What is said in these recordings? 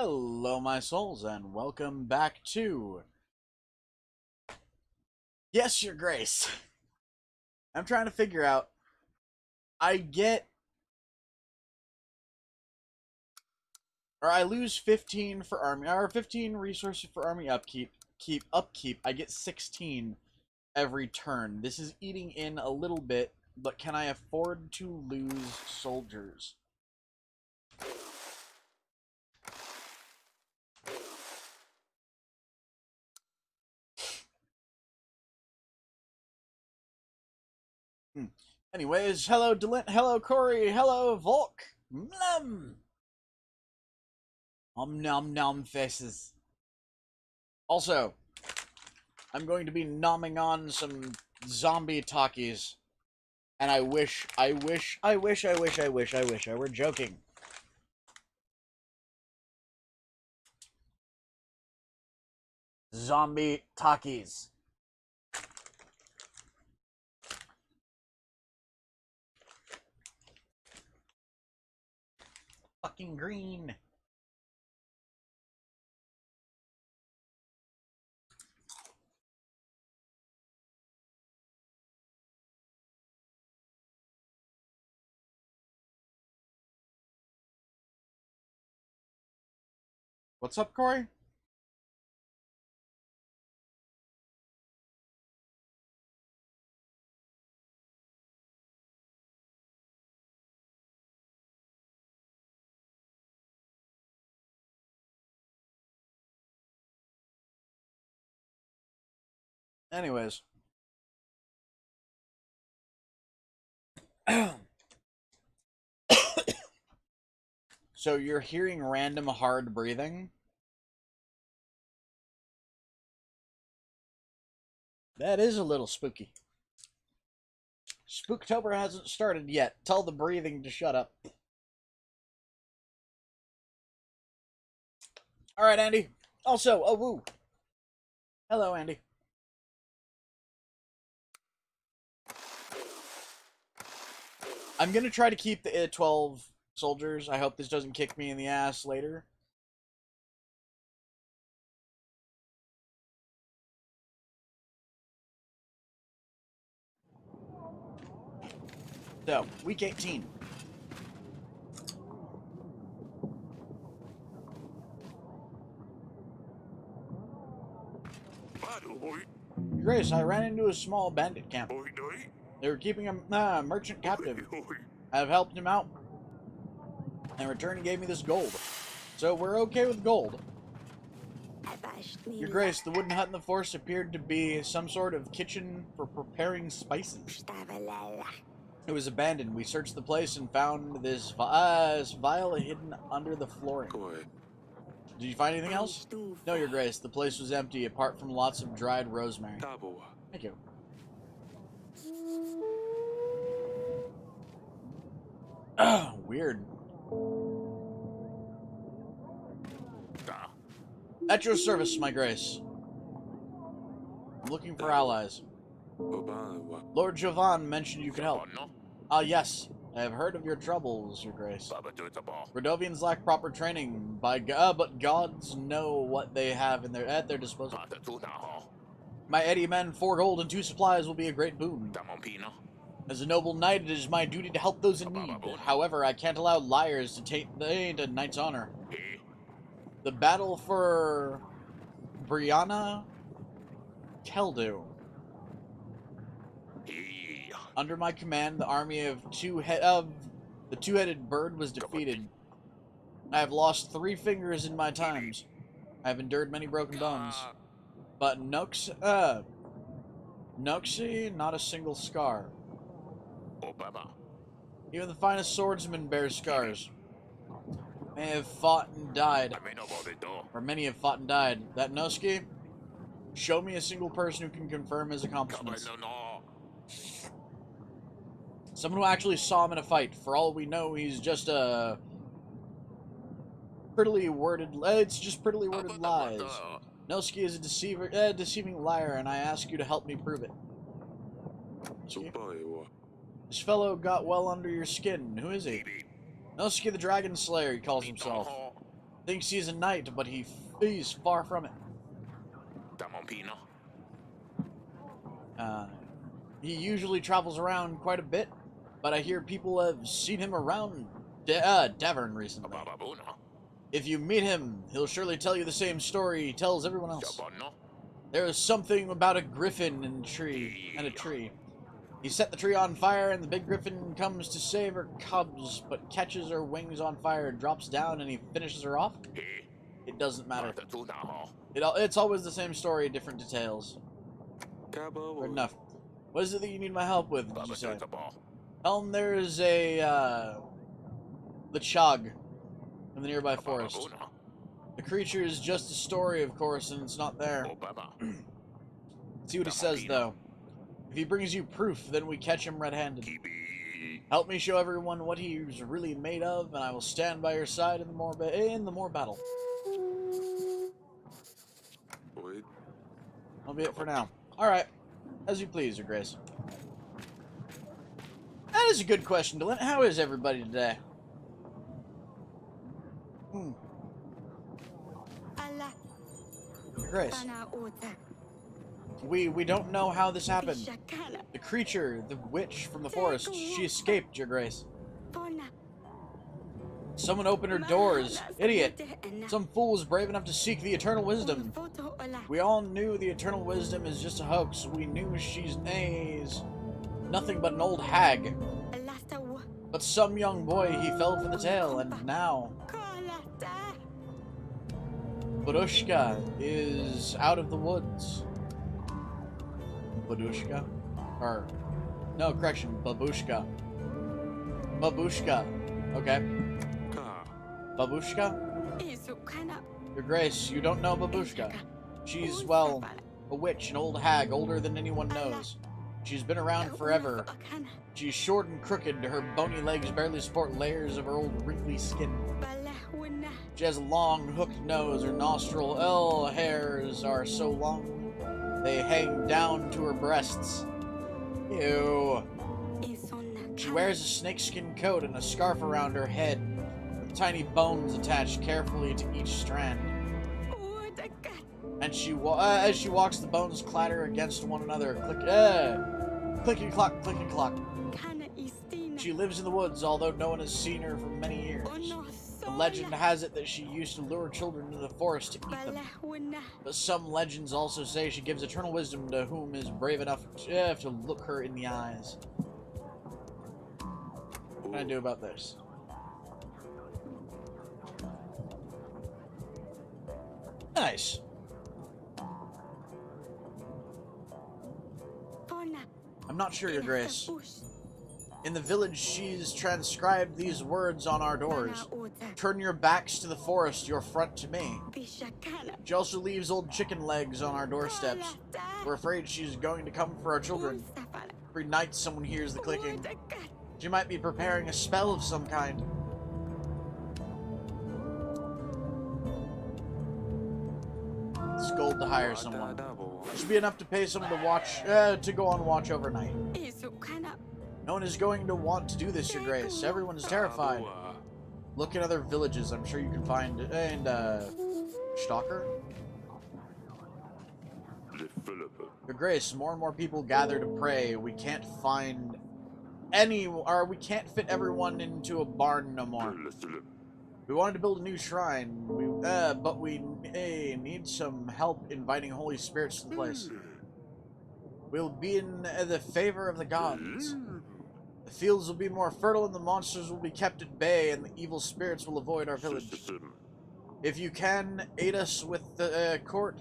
Hello, my souls, and welcome back to... Yes, Your Grace. I'm trying to figure out... I lose 15 for army, or 15 resources for army upkeep. I get 16 every turn. This is eating in a little bit, but can I afford to lose soldiers? Anyways, hello Delint, hello Corey, hello Volk. Nom nom faces. Also, I'm going to be nomming on some zombie talkies. And I wish I were joking. Zombie talkies. Fucking green. What's up, Corey? Anyways. So you're hearing random hard breathing? That is a little spooky. Spooktober hasn't started yet. Tell the breathing to shut up. Alright, Andy. Also, oh, woo. Hello, Andy. I'm gonna try to keep the 12 soldiers. I hope this doesn't kick me in the ass later. So, week 18. Grace, I ran into a small bandit camp. They were keeping a merchant captive. I've helped him out. In return, he gave me this gold. So we're okay with gold. Your Grace, the wooden hut in the forest appeared to be some sort of kitchen for preparing spices. It was abandoned. We searched the place and found this vial hidden under the flooring. Did you find anything else? No, Your Grace. The place was empty, apart from lots of dried rosemary. Thank you. Weird. At your service, my Grace. I'm looking for allies. Lord Jovan mentioned you could help. Yes. I have heard of your troubles, Your Grace. Radovians lack proper training, but gods know what they have at their disposal. My 80 men, 4 gold, and 2 supplies will be a great boon. As a noble knight, it is my duty to help those in need. However, I can't allow liars to taint a knight's honor. The battle for Brianna Keldu. Under my command, the army of the two-headed bird was defeated. I have lost 3 fingers in my times. I have endured many broken bones. But Noxie, not a single scar. Even the finest swordsman bears scars. Many have fought and died. Or many have fought and died. That Noski? Show me a single person who can confirm his accomplishments. Someone who actually saw him in a fight. For all we know, he's just a prettily worded. It's just prettily worded lies. Noski is a deceiving liar, and I ask you to help me prove it. This fellow got well under your skin. Who is he? Noski the Dragon Slayer, he calls himself. Thinks he's a knight, but he's far from it. He usually travels around quite a bit, but I hear people have seen him around Davern recently. If you meet him, he'll surely tell you the same story he tells everyone else. There is something about a griffin and a tree. He set the tree on fire, and the big griffin comes to save her cubs, but catches her wings on fire, drops down, and he finishes her off. It doesn't matter. It's always the same story, different details. Fair enough. What is it that you need my help with, did you say? Tell him there's the Chog in the nearby forest. The creature is just a story, of course, and it's not there. See what he says, though. If he brings you proof, then we catch him red-handed. Help me show everyone what he's really made of, and I will stand by your side in the more battle. That'll be it for now. Alright. As you please, Your Grace. That is a good question, Dylan. How is everybody today? Your Grace. We don't know how this happened. The creature, the witch from the forest, she escaped, Your Grace. Someone opened her doors. Idiot. Some fool was brave enough to seek the eternal wisdom. We all knew the eternal wisdom is just a hoax. We knew she's nothing but an old hag. But some young boy, he fell for the tale, and now Babushka is out of the woods. Babushka? Or, no, correction, Babushka. Babushka. Okay. Babushka? Your Grace, you don't know Babushka. She's, well, a witch, an old hag, older than anyone knows. She's been around forever. She's short and crooked. Her bony legs barely support layers of her old wrinkly skin. She has a long, hooked nose. Her nostril hairs are so long they hang down to her breasts. Ew. She wears a snakeskin coat and a scarf around her head, with tiny bones attached carefully to each strand. And as she walks, the bones clatter against one another. Clicky clock, clicky clock. She lives in the woods, although no one has seen her for many years. The legend has it that she used to lure children into the forest to eat them. But some legends also say she gives eternal wisdom to whom is brave enough to look her in the eyes. What can I do about this? Nice. I'm not sure, Your Grace. In the village, she's transcribed these words on our doors. Turn your backs to the forest, your front to me. She also leaves old chicken legs on our doorsteps. We're afraid she's going to come for our children. Every night someone hears the clicking. She might be preparing a spell of some kind. It's gold to hire someone. It should be enough to pay someone to go on watch overnight. No one is going to want to do this, Your Grace. Everyone is terrified. Look in other villages. I'm sure you can find Stalker? Your Grace, more and more people gather to pray. We can't find we can't fit everyone into a barn no more. We wanted to build a new shrine, but we need some help inviting holy spirits to the place. We'll be in the favor of the gods. The fields will be more fertile, and the monsters will be kept at bay, and the evil spirits will avoid our village. If you can, aid us with the court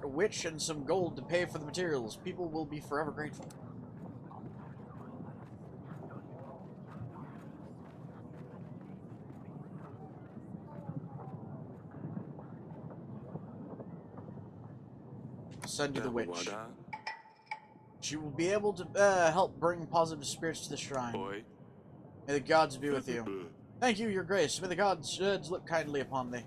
witch and some gold to pay for the materials. People will be forever grateful. Send you the witch. She will be able to help bring positive spirits to the shrine. May the gods be with you. Thank you, Your Grace. May the gods look kindly upon thee.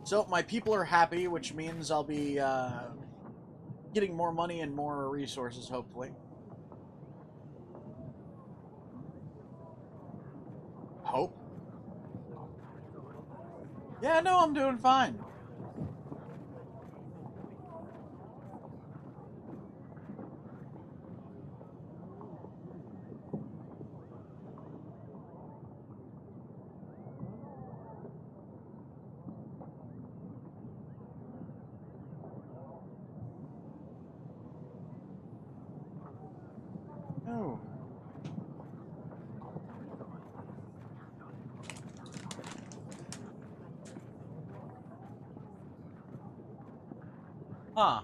So, my people are happy, which means I'll be getting more money and more resources, hopefully. Hope? Yeah, no, I'm doing fine. Oh. Huh.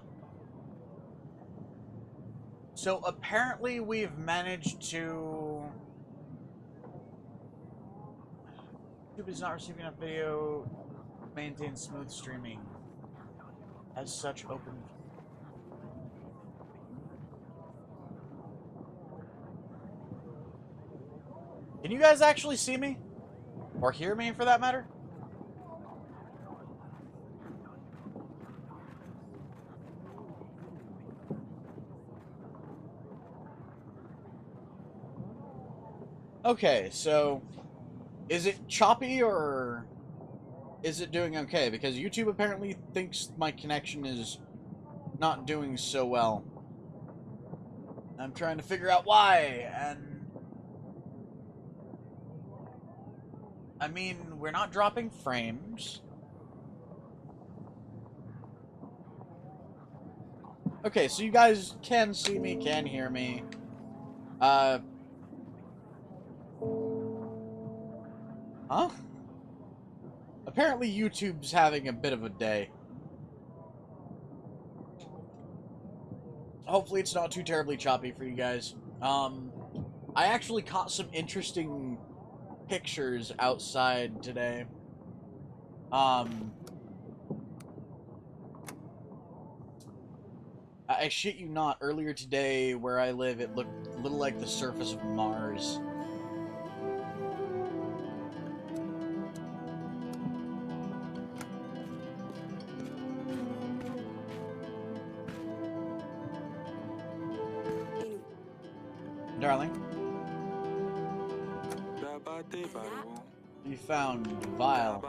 So apparently we've managed to... YouTube is not receiving enough video. Maintain smooth streaming. As such, open... Can you guys actually see me? Or hear me, for that matter? Okay, so... Is it choppy, or... is it doing okay? Because YouTube apparently thinks my connection is not doing so well. I'm trying to figure out why, and... I mean, we're not dropping frames. Okay, so you guys can see me, can hear me. Huh? Apparently YouTube's having a bit of a day. Hopefully it's not too terribly choppy for you guys. I actually caught some interesting pictures outside today. I shit you not, earlier today, where I live, it looked a little like the surface of Mars. Darling? You found Vile.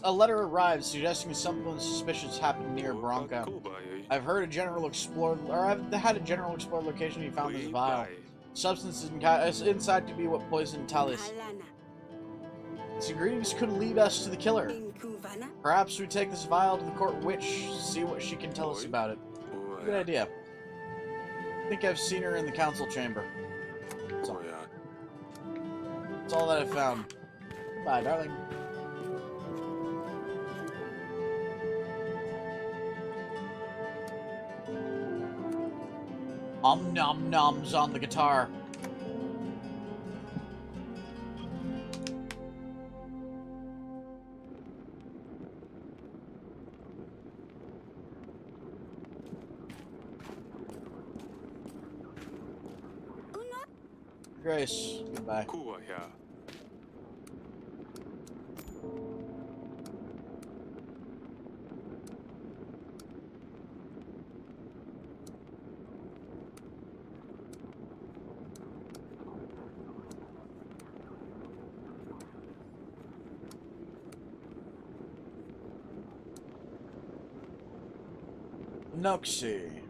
A letter arrived suggesting something suspicious happened near Bronca. I've had a general explore location. You found this Vile. Substance is inside to be what poisoned Talis. Its ingredients could lead us to the killer. Perhaps we take this Vile to the court witch, see what she can tell us about it. Good idea. I think I've seen her in the council chamber. That's all that I found. Bye, darling. Nom noms on the guitar. Grace, goodbye. Noxie.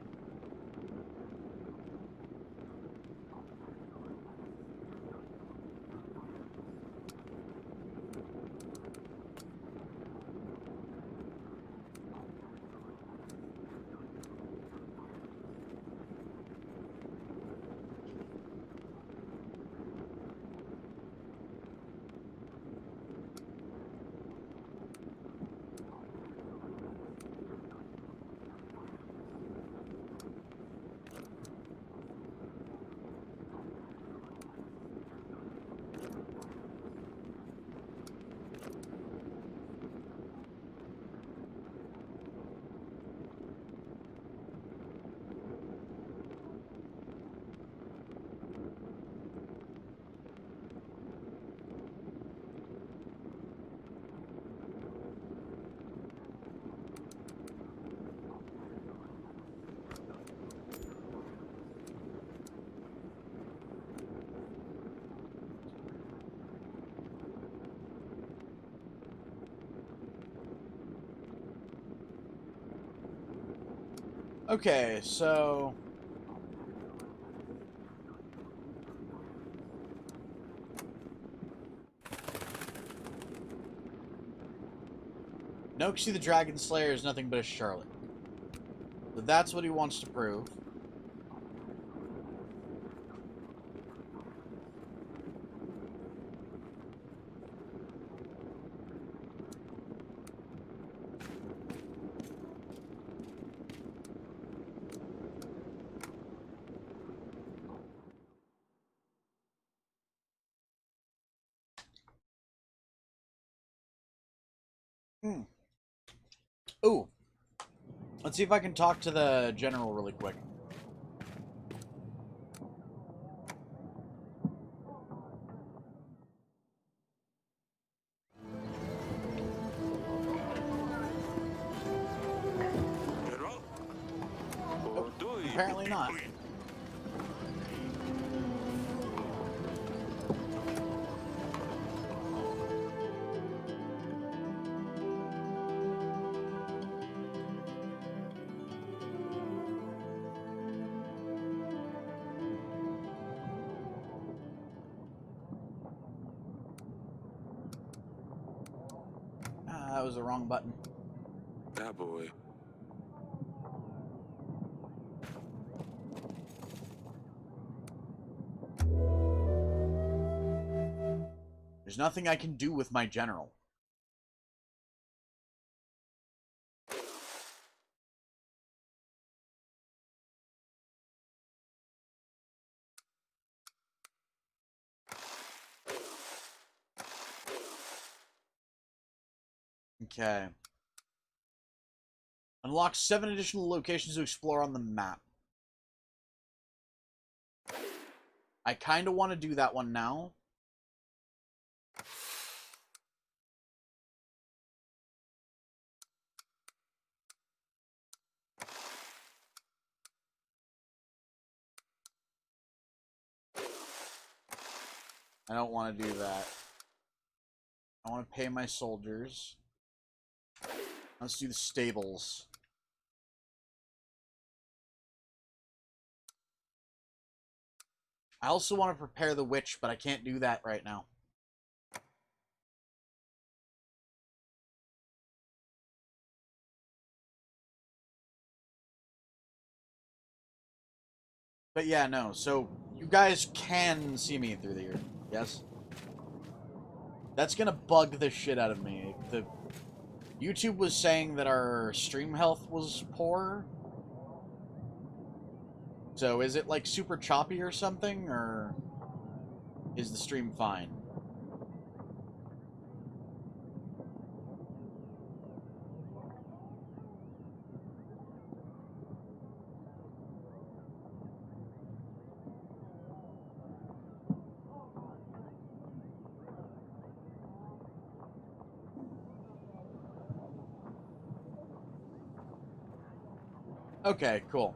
Okay, so... Noxie the Dragon Slayer is nothing but a Charlotte. So that's what he wants to prove. Ooh. Let's see if I can talk to the general really quick. Oh, apparently not. That was the wrong button. That boy. There's nothing I can do with my general. Okay. Unlock 7 additional locations to explore on the map. I kind of want to do that one now. I don't want to do that. I want to pay my soldiers. Let's do the stables. I also want to prepare the witch, but I can't do that right now. But yeah, no. So you guys can see me through the year. Yes? That's gonna bug the shit out of me. The YouTube was saying that our stream health was poor. So is it like super choppy or something, or is the stream fine? Okay, cool.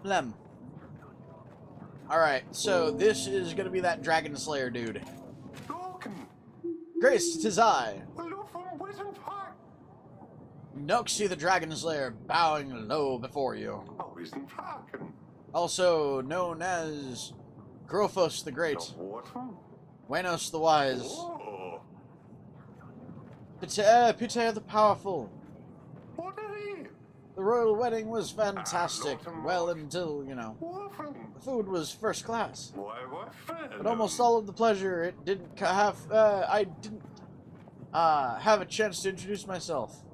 Lem. Alright, so this is gonna be that Dragon Slayer dude. Grace, 'tis I. Noxie the Dragon Slayer, bowing low before you. Also known as Grophos the Great. Buenos the Wise. Pite the Powerful. The royal wedding was fantastic, well until, you know, the food was first class. But almost all of the pleasure, it didn't have, I didn't, have a chance to introduce myself.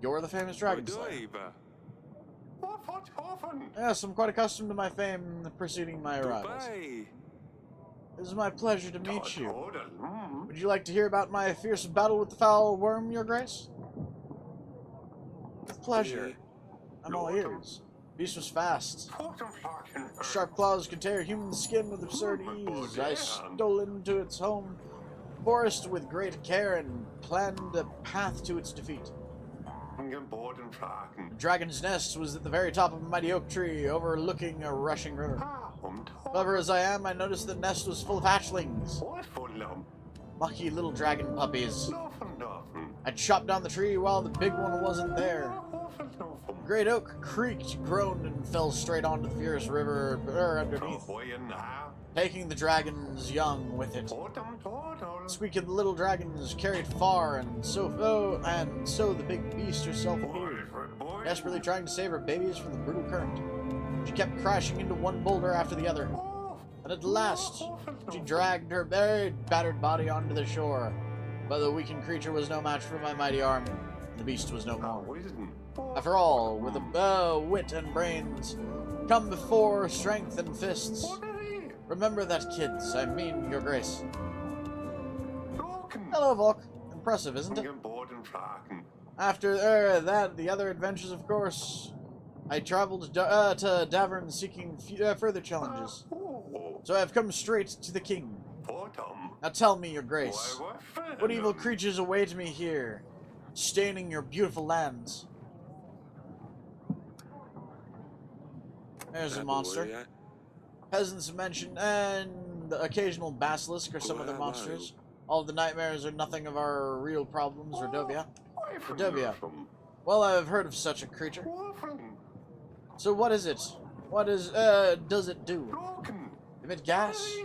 You're the famous Dragon Slayer. Yes, I'm quite accustomed to my fame preceding my arrivals. It is my pleasure to meet you. Would you like to hear about my fierce battle with the foul worm, Your Grace? With pleasure. I'm all ears. Beast was fast. Sharp claws could tear human skin with absurd ease. I stole into its home forest with great care and planned a path to its defeat. The dragon's nest was at the very top of a mighty oak tree overlooking a rushing river. Clever as I am, I noticed the nest was full of hatchlings. Lucky little dragon puppies. I chopped down the tree while the big one wasn't there. The great oak creaked, groaned, and fell straight onto the fierce river underneath, taking the dragon's young with it. Squeaking the little dragons carried far, and so the big beast herself appeared, desperately trying to save her babies from the brutal current. She kept crashing into one boulder after the other, and at last she dragged her very battered body onto the shore. But the weakened creature was no match for my mighty arm, and the beast was no more. After all, with wit and brains come before strength and fists. Remember that, kids. I mean, your grace. Hello, Volk. Impressive, isn't it? After that, the other adventures, of course. I traveled to Davern seeking further challenges. So I have come straight to the king. Now tell me, your grace, what evil creatures await me here, staining your beautiful lands? There's a monster. Peasants mention, and the occasional basilisk or some other monsters. All the nightmares are nothing of our real problems, Radovia. Radovia. Well, I've heard of such a creature. So what is it? What does it do? Emit gas?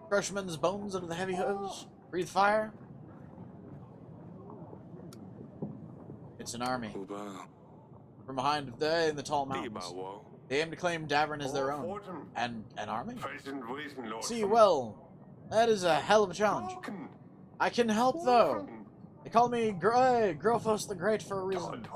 Crush men's bones under the heavy hooves? Breathe fire? It's an army. From behind in the tall mountains. They aim to claim Davern as their own. And an army? See, well, that is a hell of a challenge. I can help, though. They call me Grofos the Great for a reason.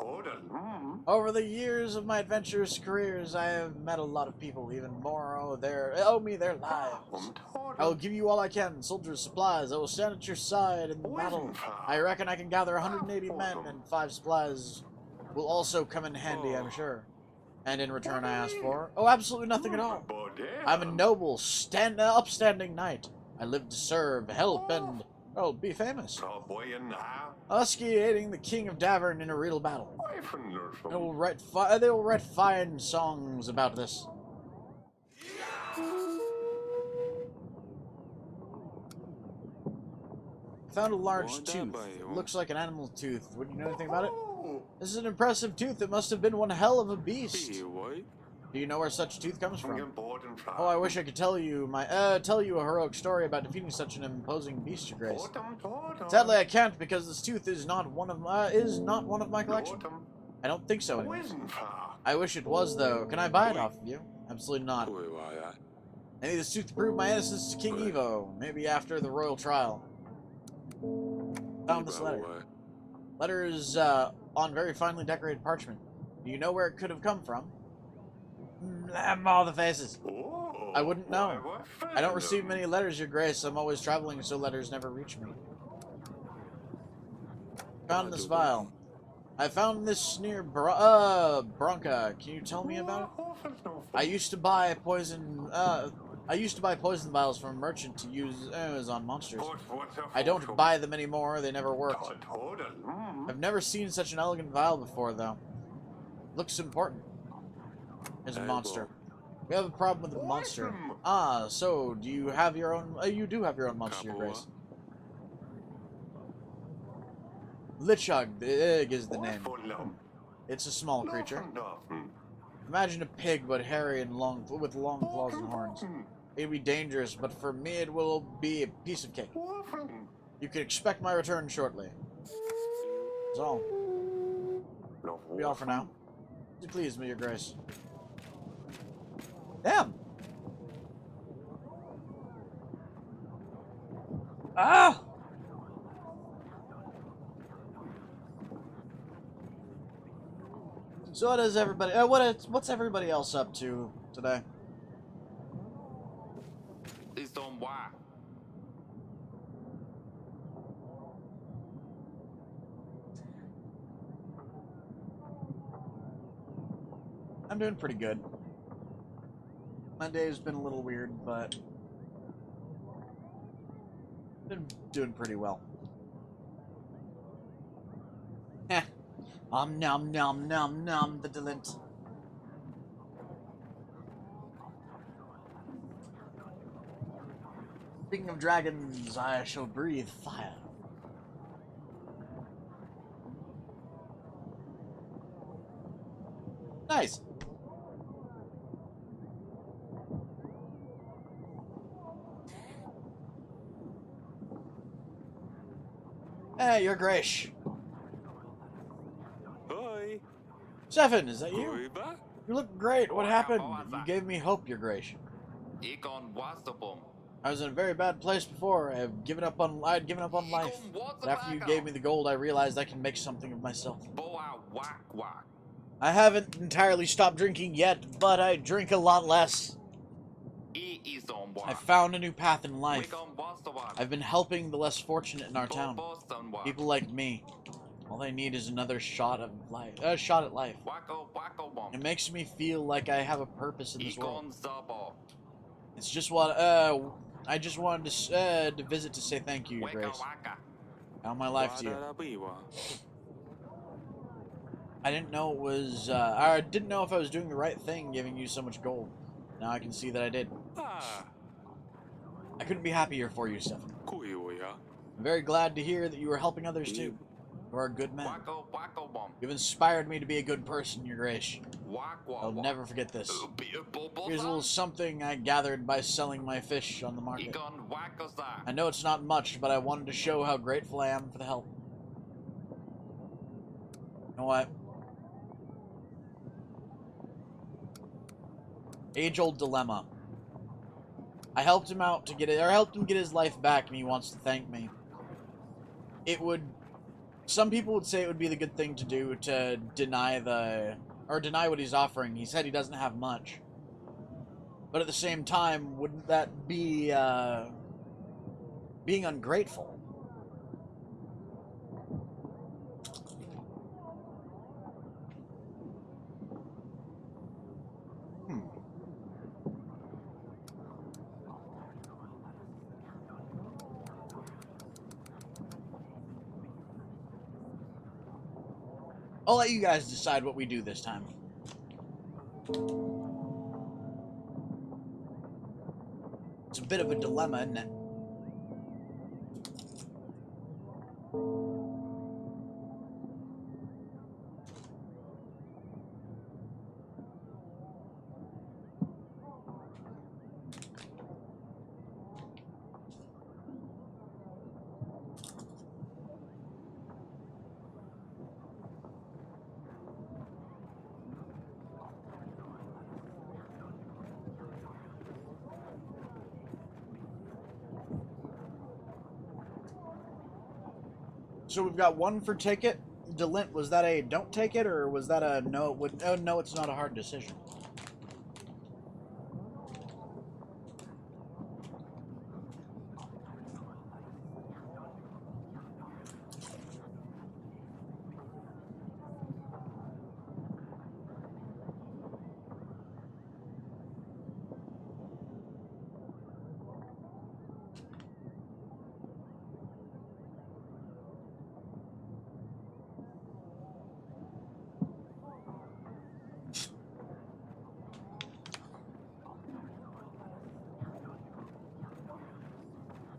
Over the years of my adventurous careers, I have met a lot of people, even more owe me their lives. I will give you all I can, soldiers, supplies. I will stand at your side in the battle. I reckon I can gather 180 men, and 5 supplies will also come in handy, I'm sure. And in return I ask for? Oh, absolutely nothing at all. I'm a noble, upstanding knight. I live to serve, help, and, oh, be famous. Husky aiding the king of Davern in a real battle. They will write fine songs about this. I found a large tooth. It looks like an animal tooth. Would you know anything about it? This is an impressive tooth. It must have been one hell of a beast. Do you know where such tooth comes from? Oh, I wish I could tell you a heroic story about defeating such an imposing beast, your grace. Sadly, I can't because this tooth is not one of my collection. I don't think so, anyways. I wish it was, though. Can I buy it off of you? Absolutely not. I need this tooth to prove my innocence to King Evo. Maybe after the royal trial. Found this letter. Letter is on very finely decorated parchment. Do you know where it could have come from? All the faces. I wouldn't know. I don't receive many letters, your grace. I'm always traveling, so letters never reach me. Found this vial. I found this near Bronca. Can you tell me about it? I used to buy poison vials from a merchant to use on monsters. I don't buy them anymore. They never worked. I've never seen such an elegant vial before, though. Looks important. There's a monster. We have a problem with the monster. Ah, so do you have your own? You do have your own monster, your grace. Lichug is the name. It's a small creature. Imagine a pig, but hairy and with long claws and horns. It'd be dangerous, but for me it will be a piece of cake. You can expect my return shortly. That's all. Be all for now. Please, me, your grace. Damn! Ah! So what is everybody? What's everybody else up to today? I'm doing pretty good. My day's been a little weird, but been doing pretty well. Heh. Nom nom nom nom the delint. Speaking of dragons, I shall breathe fire. Nice. Hey, you're Grace. Oi. Seven, is that you? Oiba? You look great. What happened? You gave me hope, your Grace. I was in a very bad place before. I had given up on life. But after you gave me the gold, I realized I can make something of myself. I haven't entirely stopped drinking yet, but I drink a lot less. I found a new path in life. I've been helping the less fortunate in our town. People like me. All they need is another shot at life. It makes me feel like I have a purpose in this world. It's just what I just wanted to visit to say thank you, Your Grace. How my life to you. I didn't know it was. I didn't know if I was doing the right thing, giving you so much gold. Now I can see that I did. I couldn't be happier for you, Stefan. I'm very glad to hear that you are helping others too. You are a good man. You've inspired me to be a good person, Your Grace. I'll never forget this. Here's a little something I gathered by selling my fish on the market. I know it's not much, but I wanted to show how grateful I am for the help. You know what? Age-old dilemma. I helped him out to get it, or helped him get his life back, and he wants to thank me. It would. Some people would say it would be the good thing to do to deny what he's offering. He said he doesn't have much. But at the same time, wouldn't that be being ungrateful? I'll let you guys decide what we do this time. It's a bit of a dilemma, isn't it? So we've got one for take it. Delint, was that a don't take it, or was that a no? Oh, no, it's not a hard decision.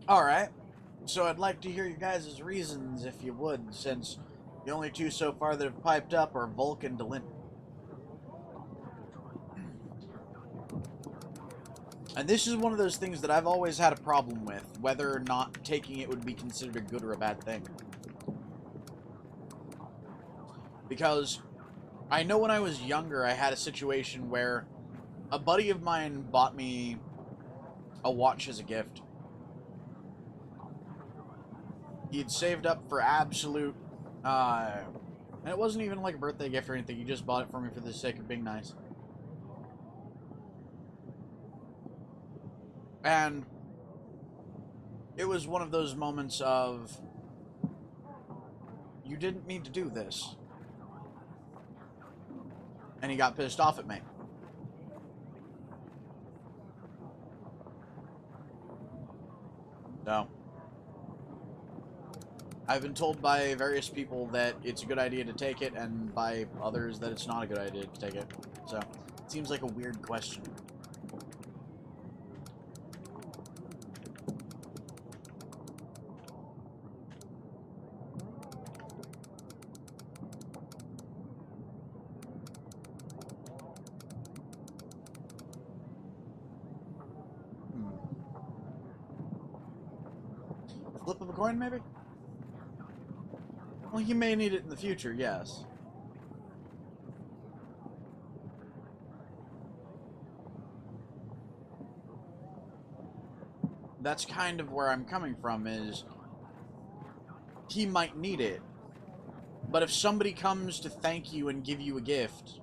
Alright, so I'd like to hear your guys' reasons, if you would, since the only two so far that have piped up are Volk and Delint. And this is one of those things that I've always had a problem with, whether or not taking it would be considered a good or a bad thing. Because I know when I was younger, I had a situation where a buddy of mine bought me a watch as a gift. He'd saved up for absolute, and it wasn't even like a birthday gift or anything. He just bought it for me for the sake of being nice. And it was one of those moments of, you didn't need to do this. And he got pissed off at me. So I've been told by various people that it's a good idea to take it, and by others that it's not a good idea to take it. So, it seems like a weird question. Flip of a coin, maybe? Well, he may need it in the future, yes. That's kind of where I'm coming from, is he might need it. But if somebody comes to thank you and give you a gift,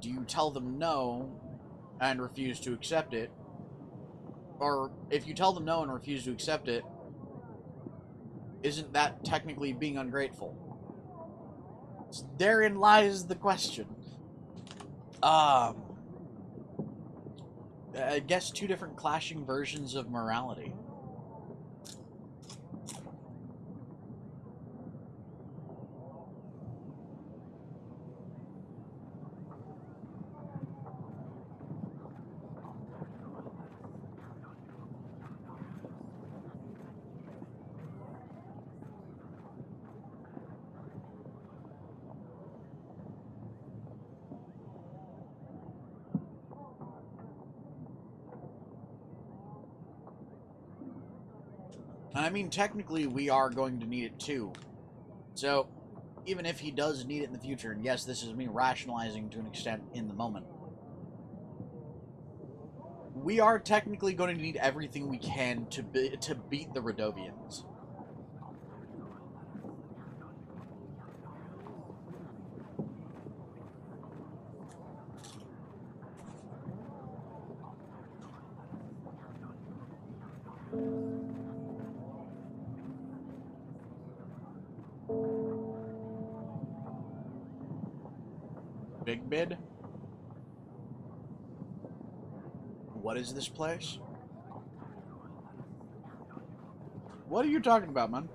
do you tell them no and refuse to accept it? Or if you tell them no and refuse to accept it, isn't that technically being ungrateful? So therein lies the question. I guess two different clashing versions of morality. I mean, technically, we are going to need it too. So, even if he does need it in the future, and yes, this is me rationalizing to an extent in the moment, we are technically going to need everything we can to beat the Radovians. Big bid? What is this place? What are you talking about, man?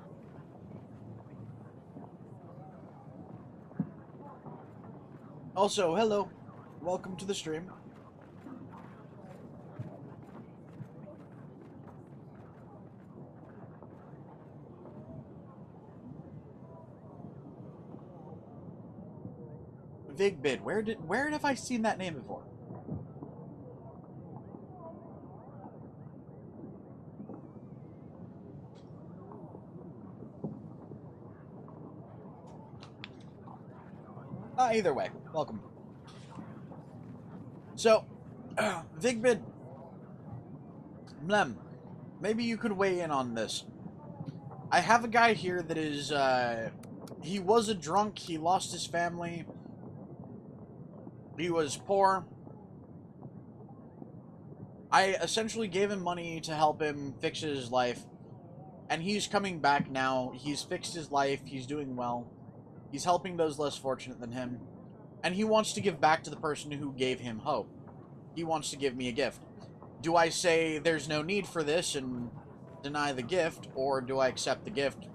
Also, hello. Welcome to the stream. Vigbid, where have I seen that name before? Either way, welcome. So, Vigbid, Blem, maybe you could weigh in on this. I have a guy here that is, he was a drunk, he lost his family, he was poor. I essentially gave him money to help him fix his life, and he's coming back now. He's fixed his life, he's doing well. He's helping those less fortunate than him, and he wants to give back to the person who gave him hope. He wants to give me a gift. Do I say there's no need for this and deny the gift, or do I accept the gift?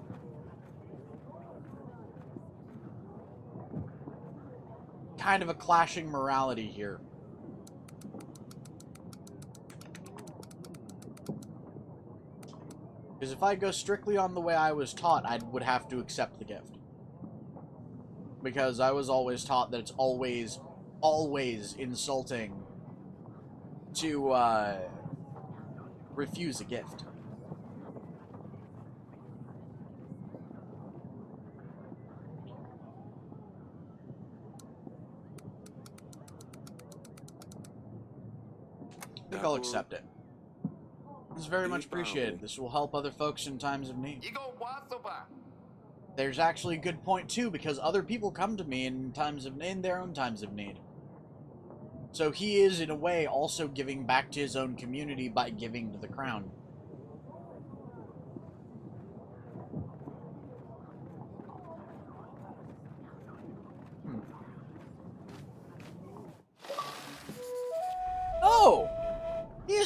Kind of a clashing morality here. Because if I go strictly on the way I was taught, I would have to accept the gift. Because I was always taught that it's always insulting to refuse a gift. I think I'll accept it. It's very much appreciated. This will help other folks in times of need. There's actually a good point too, because other people come to me in their own times of need. So he is, in a way, also giving back to his own community by giving to the crown. Oh! He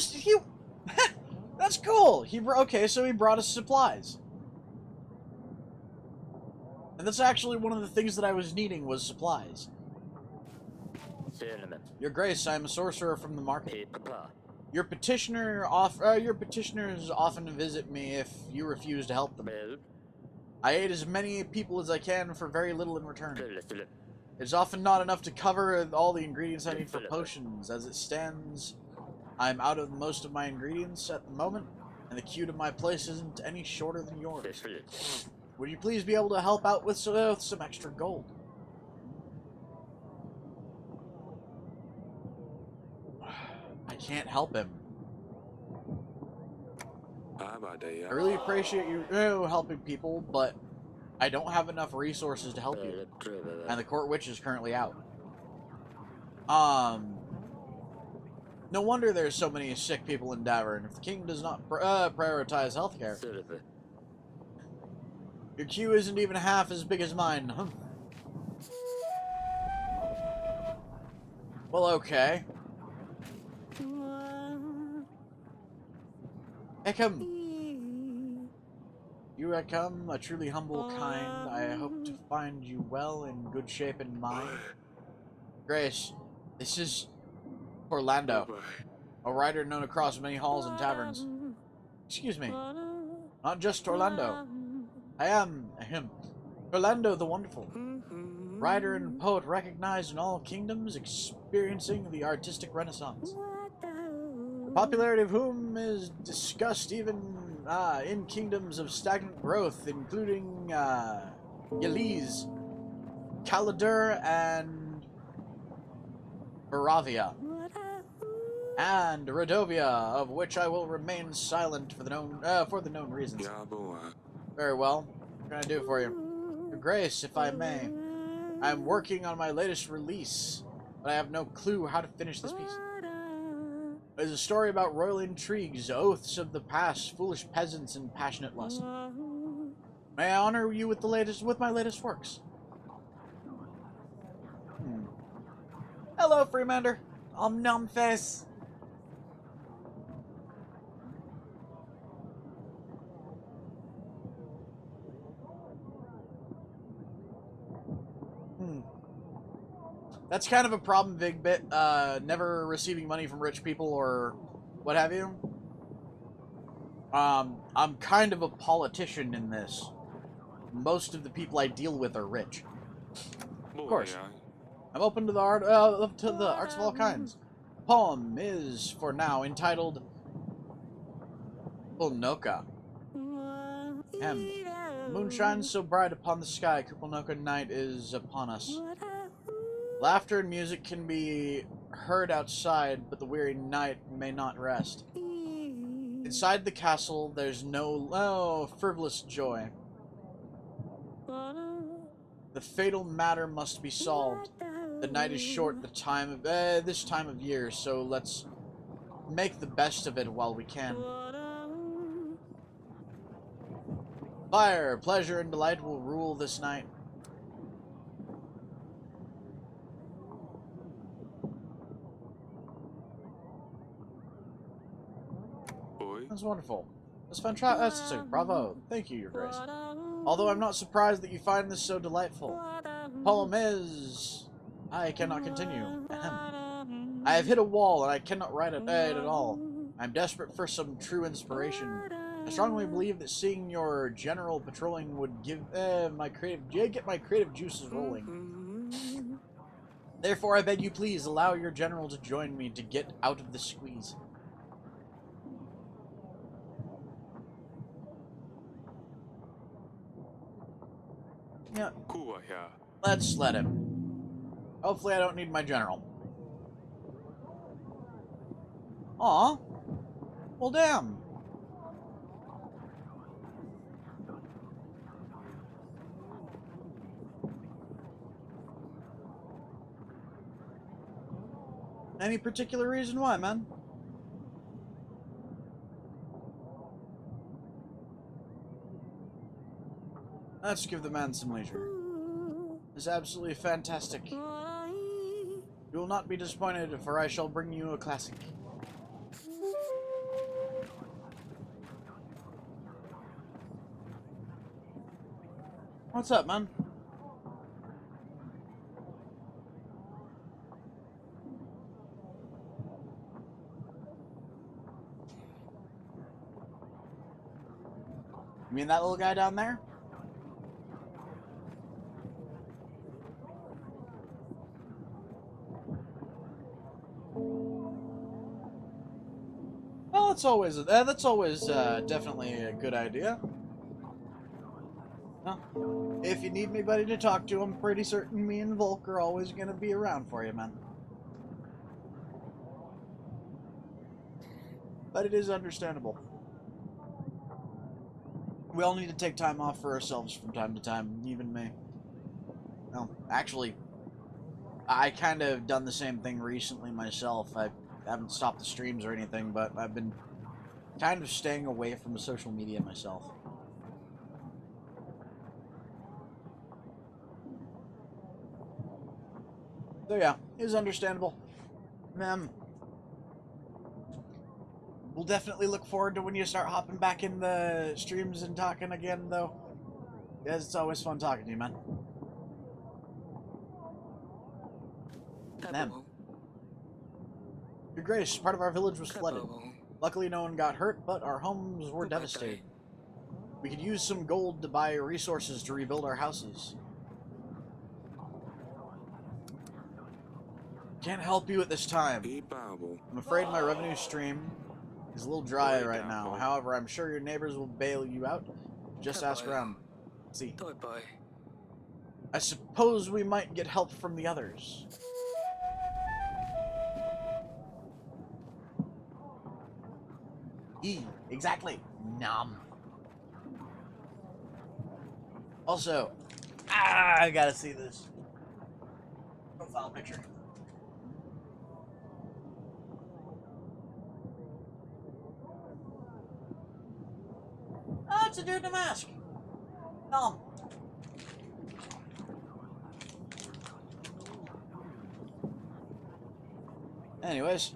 That's cool! Okay, so he brought us supplies. And that's actually one of the things that I was needing, was supplies. Your Grace, I am a sorcerer from the market. Your petitioners often visit me if you refuse to help them. I aid as many people as I can for very little in return. It's often not enough to cover all the ingredients I need for potions. As it stands, I'm out of most of my ingredients at the moment, and the queue to my place isn't any shorter than yours. Would you please be able to help out with some extra gold? I can't help him. I really appreciate you helping people, but I don't have enough resources to help you. And the court witch is currently out. No wonder there's so many sick people in Davern. If the king does not prioritize healthcare. Your queue isn't even half as big as mine. Huh? Well, okay. Pacem! You had come, a truly humble kind. I hope to find you well in good shape in mind. Grace, this is Orlando, a rider known across many halls and taverns. Excuse me, not just Orlando. I am him, Orlando the Wonderful, writer and poet recognized in all kingdoms, experiencing the artistic renaissance. The popularity of whom is discussed even in kingdoms of stagnant growth, including Yeliz, Caladur, and Baravia, and Radovia, of which I will remain silent for the known reasons. Very well. What can I do for you? Your Grace, if I may. I am working on my latest release, but I have no clue how to finish this piece. It is a story about royal intrigues, oaths of the past, foolish peasants, and passionate lust. May I honor you with my latest works? Hello, Freemander. Num face. That's kind of a problem, Vigbit. Never receiving money from rich people or what have you. I'm kind of a politician in this. Most of the people I deal with are rich. Of course. I'm open to the arts of all kinds. The poem is, for now, entitled Kupalnoka. Moon shines so bright upon the sky, Kupalnoka night is upon us. Laughter and music can be heard outside, but the weary night may not rest. Inside the castle, there's no frivolous joy. The fatal matter must be solved. The night is short, this time of year, so let's make the best of it while we can. Fire, pleasure, and delight will rule this night. That's wonderful. That's fantastic. Bravo. Thank you, Your Grace. Although I'm not surprised that you find this so delightful. The poem is... I cannot continue. Ahem. I have hit a wall and I cannot write it at all. I'm desperate for some true inspiration. I strongly believe that seeing your general patrolling would get my creative juices rolling. Therefore, I beg you please allow your general to join me to get out of the squeeze. Yeah. Let's let him. Hopefully I don't need my general. Aw. Well, damn. Any particular reason why, man? Let's give the man some leisure. It's absolutely fantastic. You will not be disappointed, for I shall bring you a classic. What's up, man? You mean that little guy down there? Well, that's always definitely a good idea. Well, if you need anybody to talk to, I'm pretty certain me and Volk are always gonna be around for you, man. But it is understandable. We all need to take time off for ourselves from time to time, even me. Well, actually, I kind of done the same thing recently myself. I haven't stopped the streams or anything, but I've been kind of staying away from social media myself. So yeah, it is understandable. We'll definitely look forward to when you start hopping back in the streams and talking again, though. Yeah, it's always fun talking to you, man. Ma'am. Your Grace, part of our village was flooded. Luckily no one got hurt, but our homes were devastated. We could use some gold to buy resources to rebuild our houses. Can't help you at this time. I'm afraid my revenue stream is a little dry right now. However, I'm sure your neighbors will bail you out. Just ask around. See. I suppose we might get help from the others. Exactly. Nom. Also, I gotta see this profile picture. Oh, it's a dude in a mask. Nom. Anyways.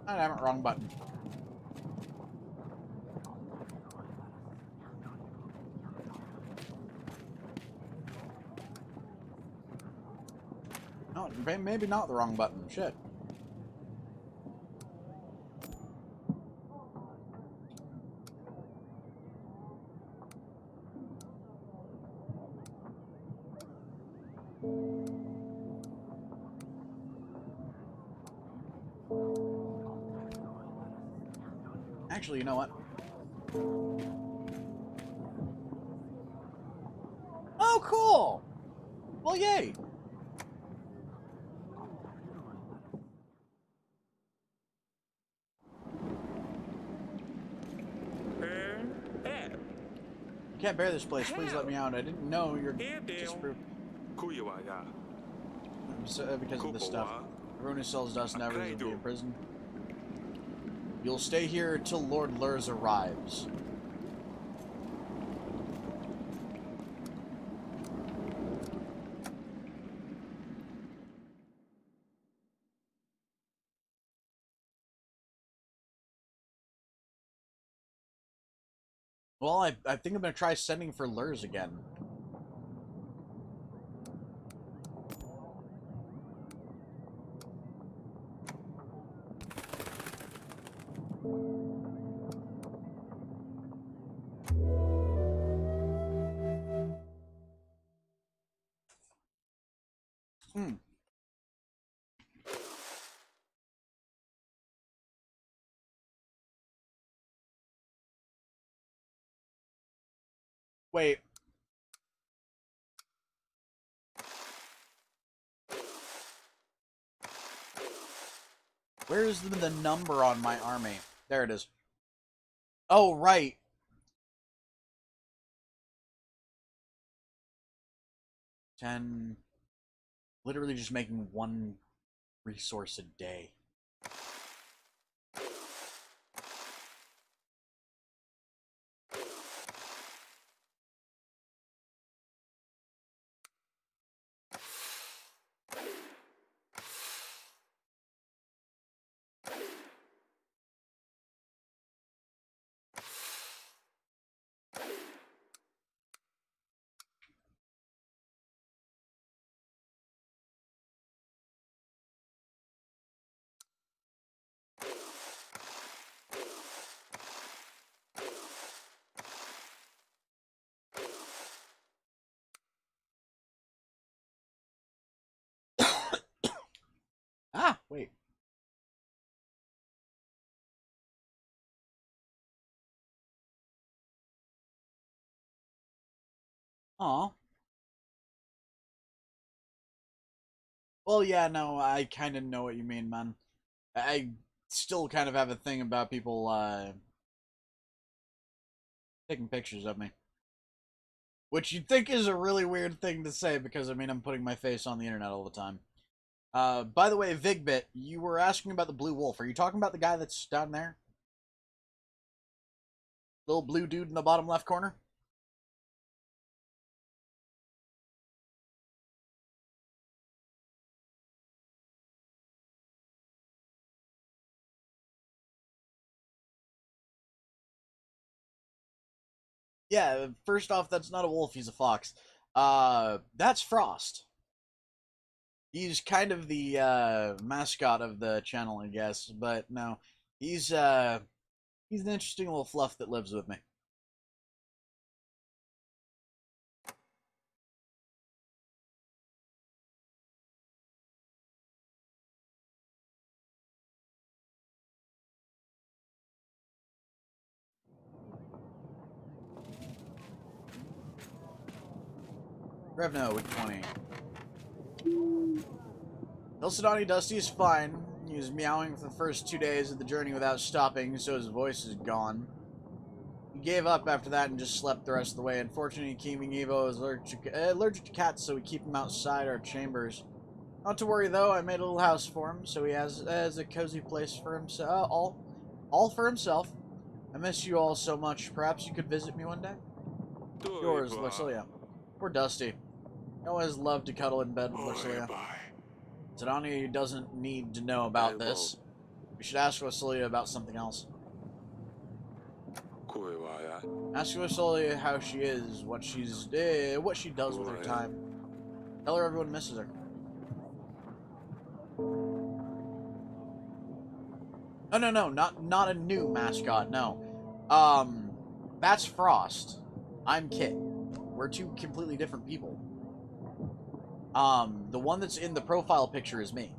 I damn it, wrong button. No, maybe not the wrong button. Shit. Actually, you know what? Oh, cool! Well, yay! Can't bear this place. Please let me out. I didn't know you're disapproved. Because of this stuff. Everyone who sells dust never will be in prison. You'll stay here till Lord Lurs arrives. Well, I think I'm gonna try sending for Lurs again. Wait. Where is the number on my army? There it is. Oh, right. 10. Literally just making one resource a day. Aw. Well, yeah, no, I kind of know what you mean, man. I still kind of have a thing about people, taking pictures of me. Which you'd think is a really weird thing to say, because, I mean, I'm putting my face on the internet all the time. By the way, Vigbit, you were asking about the blue wolf. Are you talking about the guy that's down there? Little blue dude in the bottom left corner? Yeah, first off, that's not a wolf, he's a fox. That's Frost. He's kind of the, mascot of the channel, I guess, but no. He's an interesting little fluff that lives with me. Revno with 20. Ilsadani Dusty is fine. He was meowing for the first 2 days of the journey without stopping, so his voice is gone. He gave up after that and just slept the rest of the way. Unfortunately, Keeming Evo is allergic to cats, so we keep him outside our chambers. Not to worry, though. I made a little house for him, so he has a cozy place for himself. All for himself. I miss you all so much. Perhaps you could visit me one day? Yours, Luxilia. Poor Dusty. I always loved to cuddle in bed with Luxilia. Zidani doesn't need to know about this. We should ask Luxilia about something else. Ask Luxilia how she is, what she does with her time. Tell her everyone misses her. No, not a new mascot, no. That's Frost. I'm Kit. We're two completely different people. The one that's in the profile picture is me.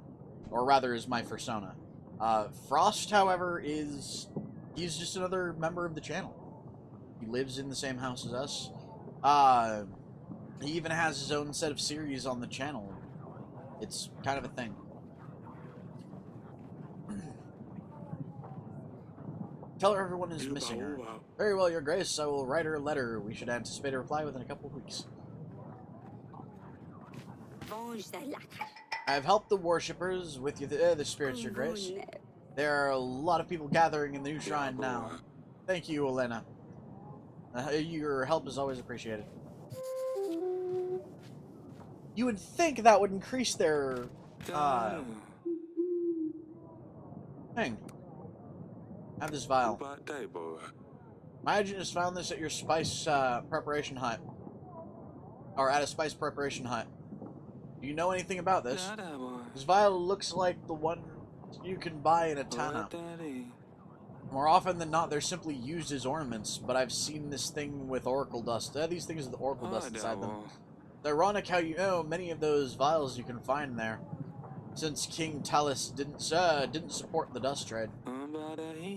Or rather, is my persona. Frost, however, he's just another member of the channel. He lives in the same house as us. He even has his own set of series on the channel. It's kind of a thing. Tell her everyone is missing her. Very well, Your Grace. I will write her a letter. We should anticipate a reply within a couple of weeks. I have helped the worshippers with you, the spirits, Your Grace. There are a lot of people gathering in the new shrine now. Thank you, Elena. Your help is always appreciated. You would think that would increase their thing. Have this vial. My agent has found this at your spice preparation hut. Or at a spice preparation hut. Do you know anything about this? This vial looks like the one you can buy in a Tana. More often than not, they're simply used as ornaments, but I've seen this thing with oracle dust. These things with the oracle dust inside them. It's ironic how you know many of those vials you can find there, since King Talus didn't support the dust trade.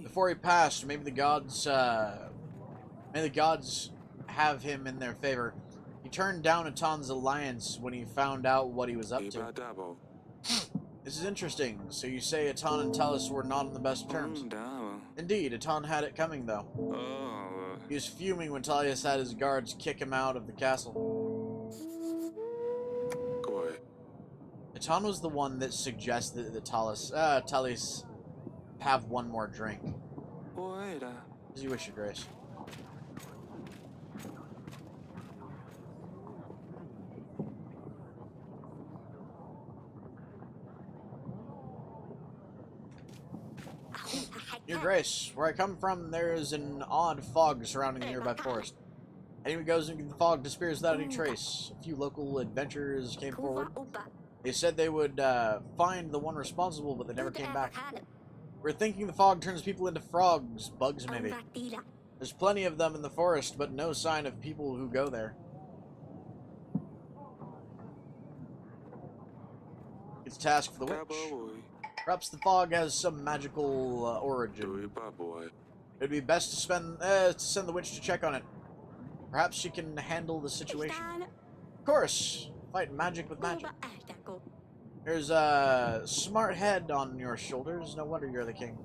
Before he passed, maybe the gods have him in their favor. He turned down Aton's alliance when he found out what he was up to. This is interesting. So you say Aton and Talus were not on the best terms. Indeed, Aton had it coming, though. He was fuming when Talus had his guards kick him out of the castle. Aton was the one that suggested that Talus have one more drink. As you wish, Your Grace. Your Grace, where I come from, there is an odd fog surrounding the nearby forest. Anyone goes into the fog disappears without any trace. A few local adventurers came forward. They said they would find the one responsible, but they never came back. We're thinking the fog turns people into frogs, bugs maybe. There's plenty of them in the forest, but no sign of people who go there. It's a task for the witch. Perhaps the fog has some magical origin. It'd be best to send the witch to check on it. Perhaps she can handle the situation. Of course! Fight magic with magic. There's a smart head on your shoulders. No wonder you're the king.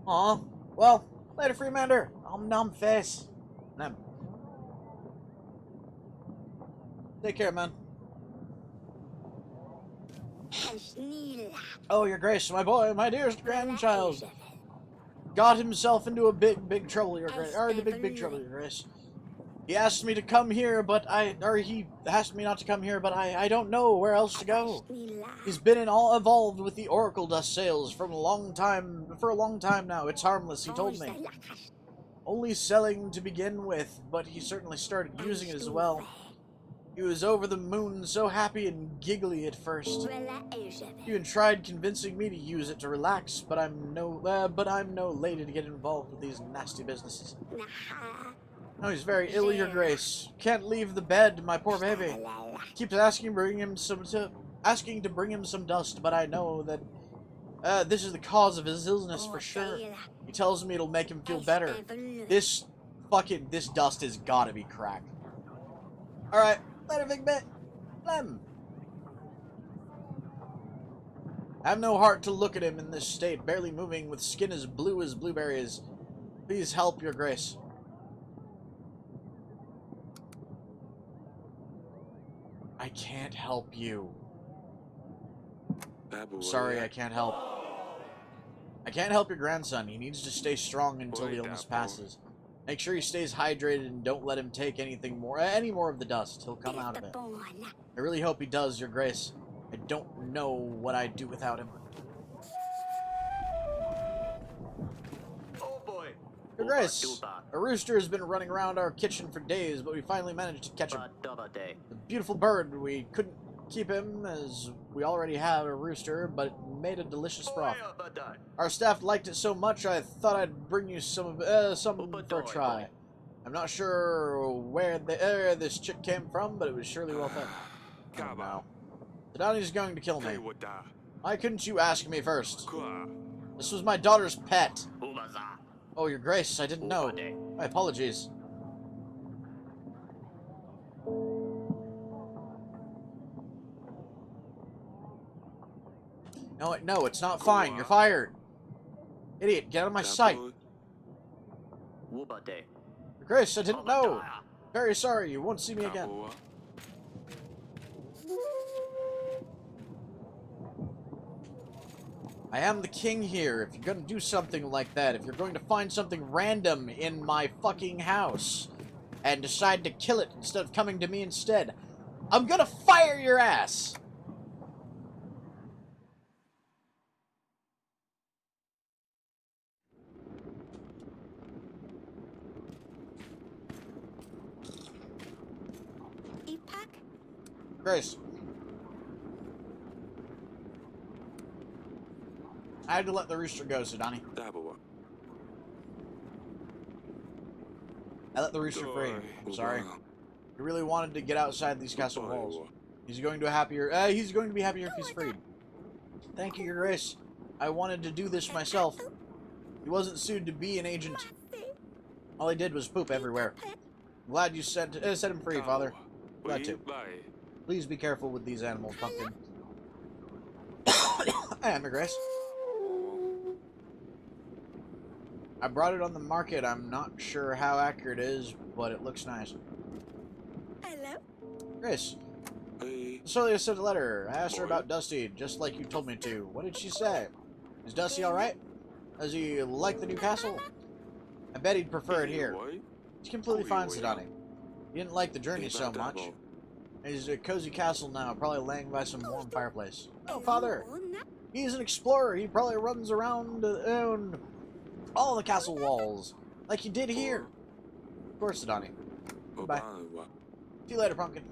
Aw. Well, later, Freemander. Nom face. Nem. Take care, man. Oh, your grace, my boy, my dearest grandchild. Got himself into a big trouble, your grace. Or into big trouble, your grace. He asked me to come here, but he asked me not to come here, but I don't know where else to go. He's been involved with the Oracle Dust sales for a long time now. It's harmless, he told me. Only selling to begin with, but he certainly started using it as well. He was over the moon, so happy and giggly at first. He even tried convincing me to use it to relax, but I'm no lady to get involved with these nasty businesses. Oh, he's very ill, your grace. Can't leave the bed, my poor baby. Keeps asking to bring him some dust, but I know that this is the cause of his illness for sure. He tells me it'll make him feel better. This dust has got to be crack. All right, later, big bit. Lem. I have no heart to look at him in this state, barely moving, with skin as blue as blueberries. Please help, your grace. I can't help you. Sorry, I can't help. I can't help your grandson. He needs to stay strong until the illness passes. Make sure he stays hydrated and don't let him take any more of the dust. He'll come out of it. I really hope he does, your grace. I don't know what I'd do without him. Your grace, a rooster has been running around our kitchen for days, but we finally managed to catch him. The beautiful bird, we couldn't keep him as we already have a rooster, but it made a delicious broth. Our staff liked it so much I thought I'd bring you some for a try. I'm not sure where this chick came from, but it was surely well fed. Oh no. Tadani's going to kill me. Why couldn't you ask me first? This was my daughter's pet. Oh, your grace, I didn't know. My apologies. No, it's not fine. You're fired. Idiot, get out of my sight. Your grace, I didn't know. Very sorry, you won't see me again. I am the king here. If you're gonna do something like that, if you're going to find something random in my fucking house and decide to kill it instead of coming to me instead, I'm gonna fire your ass! Grace. I had to let the rooster go, Sidani. I let the rooster free. I'm sorry. He really wanted to get outside these castle walls. He's going to be happier if he's freed. Thank you, Your Grace. I wanted to do this myself. He wasn't suited to be an agent. All he did was poop everywhere. I'm glad you set him free, Father. Glad to. Please be careful with these animals, Pumpkin. I am, Your Grace. I brought it on the market. I'm not sure how accurate it is, but it looks nice. Hello? Grace. Celia sent a letter. I asked her about Dusty, just like you told me to. What did she say? Is Dusty alright? Does he like the new castle? I bet he'd prefer it here. He's completely fine, Sidani. He didn't like the journey so much. He's a cozy castle now, probably laying by some warm fireplace. Oh, Father! He's an explorer. He probably runs around all the castle walls, like he did here. Of course, Sidani. Goodbye. See you later, Pumpkin.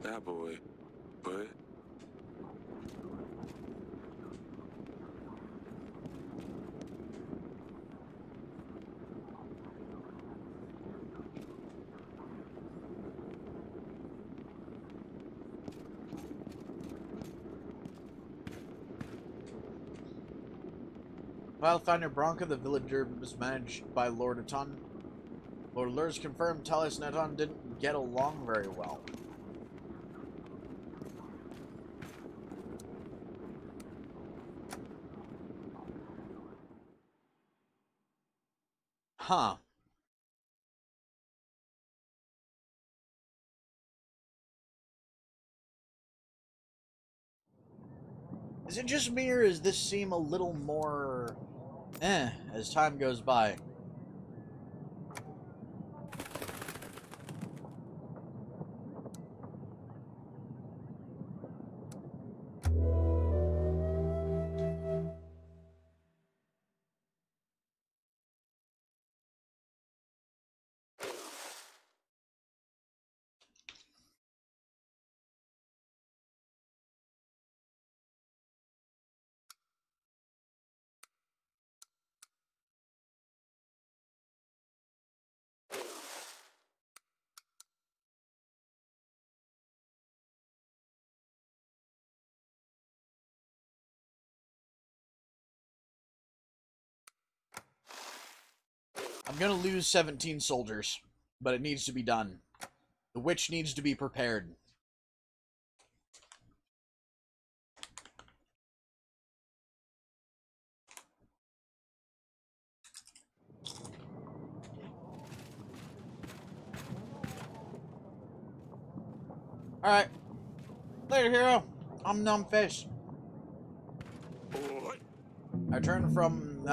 That boy. But While Founder Bronca, the villager was managed by Lord Aton. Lord Lurs confirmed Talis and Aton didn't get along very well. Huh. Is it just me, or does this seem a little more as time goes by? I'm gonna lose 17 soldiers, but it needs to be done. The witch needs to be prepared. Alright. Later, hero. I'm Numbfish. I returned from,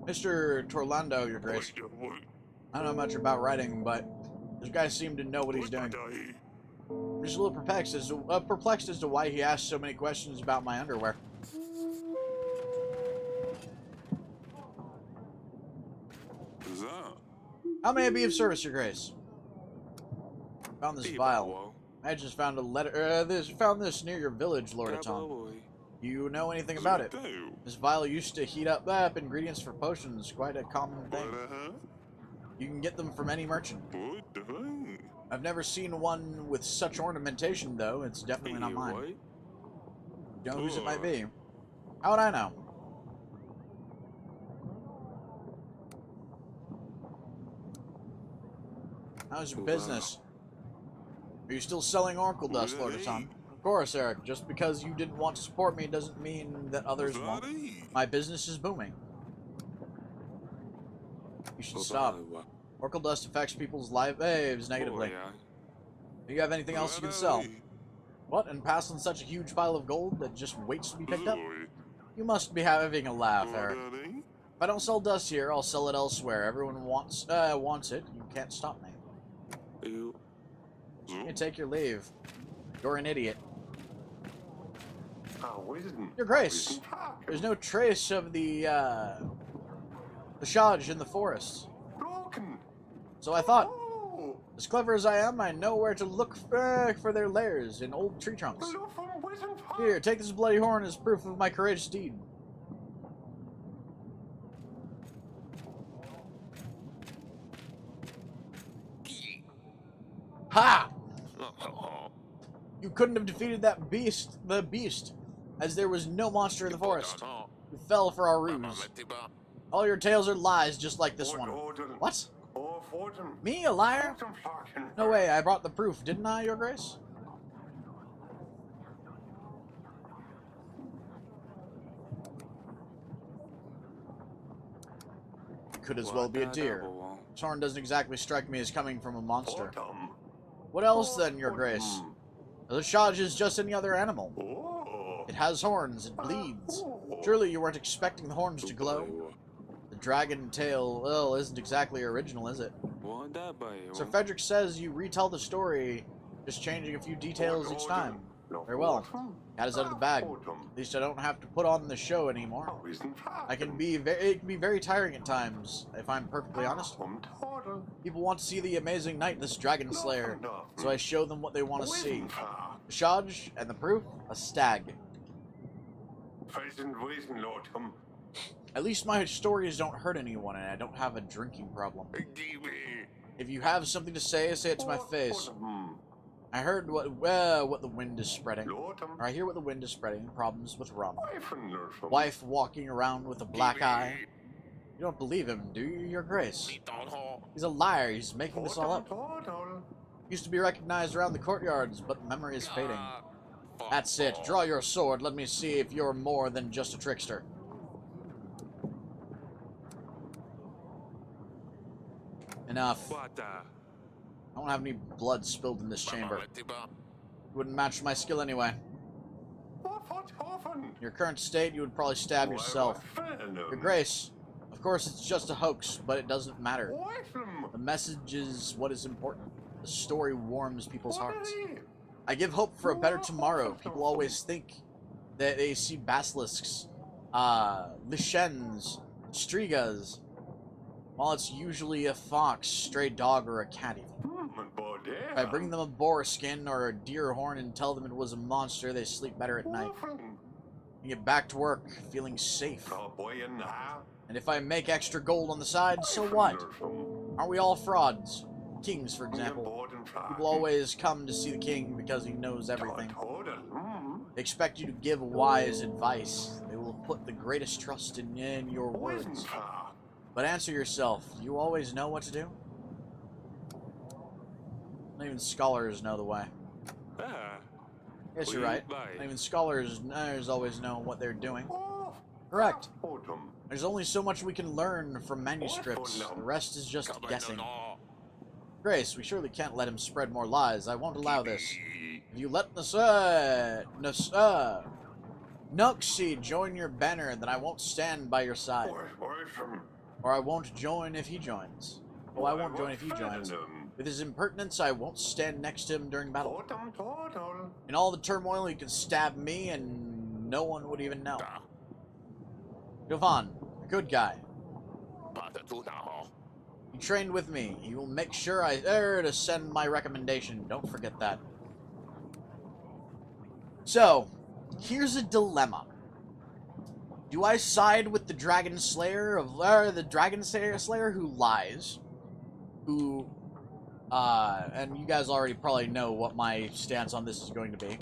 Mr. Torlando, your grace. I don't know much about writing, but this guy seemed to know what he's doing. I'm just a little perplexed as to why he asked so many questions about my underwear. How may I be of service, your grace? Found this vial. I just found a letter. Found this near your village, Lord Aton. You know anything about it? This vial used to heat up ingredients for potions. Quite a common thing. You can get them from any merchant. I've never seen one with such ornamentation, though. It's definitely not mine. You know whose it might be? How would I know? How's your business? Are you still selling oracle dust, Lord Aton? Of course, Eric. Just because you didn't want to support me doesn't mean that others won't. My business is booming. You should stop. Oracle dust affects people's lives negatively. Do you have anything else you can sell? What? And pass on such a huge pile of gold that just waits to be picked up? You must be having a laugh, Eric. If I don't sell dust here, I'll sell it elsewhere. Everyone wants it. You can't stop me. You take your leave. You're an idiot. Your Grace, there's no trace of the Shaj in the forest. So I thought, as clever as I am, I know where to look for their lairs in old tree trunks. Here, take this bloody horn as proof of my courageous deed. Ha! You couldn't have defeated the beast, as there was no monster in the forest. You fell for our ruse. All your tales are lies, just like this one. What? Me, a liar? No way, I brought the proof, didn't I, Your Grace? It could as well be a deer. This horn doesn't exactly strike me as coming from a monster. What else then, Your Grace? The Shaj is just any other animal. It has horns, it bleeds. Surely you weren't expecting the horns to glow? The dragon tail, well, isn't exactly original, is it? Sir Frederick says you retell the story, just changing a few details each time. Very well. Cat is out of the bag. At least I don't have to put on the show anymore. It can be very tiring at times, if I'm perfectly honest. People want to see the amazing knight, this dragon slayer, so I show them what they want to see. The Shaj, and the proof, a stag. At least my stories don't hurt anyone, and I don't have a drinking problem. If you have something to say, say it to my face. I heard what the wind is spreading. Or I hear what the wind is spreading. Problems with rum. Wife walking around with a black eye. You don't believe him, do you, Your Grace? He's a liar. He's making this all up. Used to be recognized around the courtyards, but memory is fading. That's it. Draw your sword. Let me see if you're more than just a trickster. Enough. I don't have any blood spilled in this chamber. Wouldn't match my skill anyway. In your current state, you would probably stab yourself. Your Grace, of course it's just a hoax, but it doesn't matter. The message is what is important. The story warms people's hearts. I give hope for a better tomorrow. People always think that they see basilisks, lichens, strigas, while it's usually a fox, stray dog, or a cat even. If I bring them a boar skin or a deer horn and tell them it was a monster, they sleep better at night. You get back to work feeling safe. And if I make extra gold on the side, so what? Aren't we all frauds? Kings, for example. People always come to see the king because he knows everything. They expect you to give wise advice. They will put the greatest trust in your words. But answer yourself, do you always know what to do? Not even scholars know the way. Yes, you're right. Not even scholars always know what they're doing. Correct. There's only so much we can learn from manuscripts. The rest is just guessing. Grace, we surely can't let him spread more lies. I won't allow this. If you let Nuxie join your banner, then I won't stand by your side. Or I won't join if he joins. Oh, I won't join if he joins. With his impertinence, I won't stand next to him during battle. In all the turmoil, he can stab me and no one would even know. Jovan, a good guy. He trained with me. He will make sure I to send my recommendation. Don't forget that. So, here's a dilemma. Do I side with the Dragon Slayer who lies? Who, and you guys already probably know what my stance on this is going to be.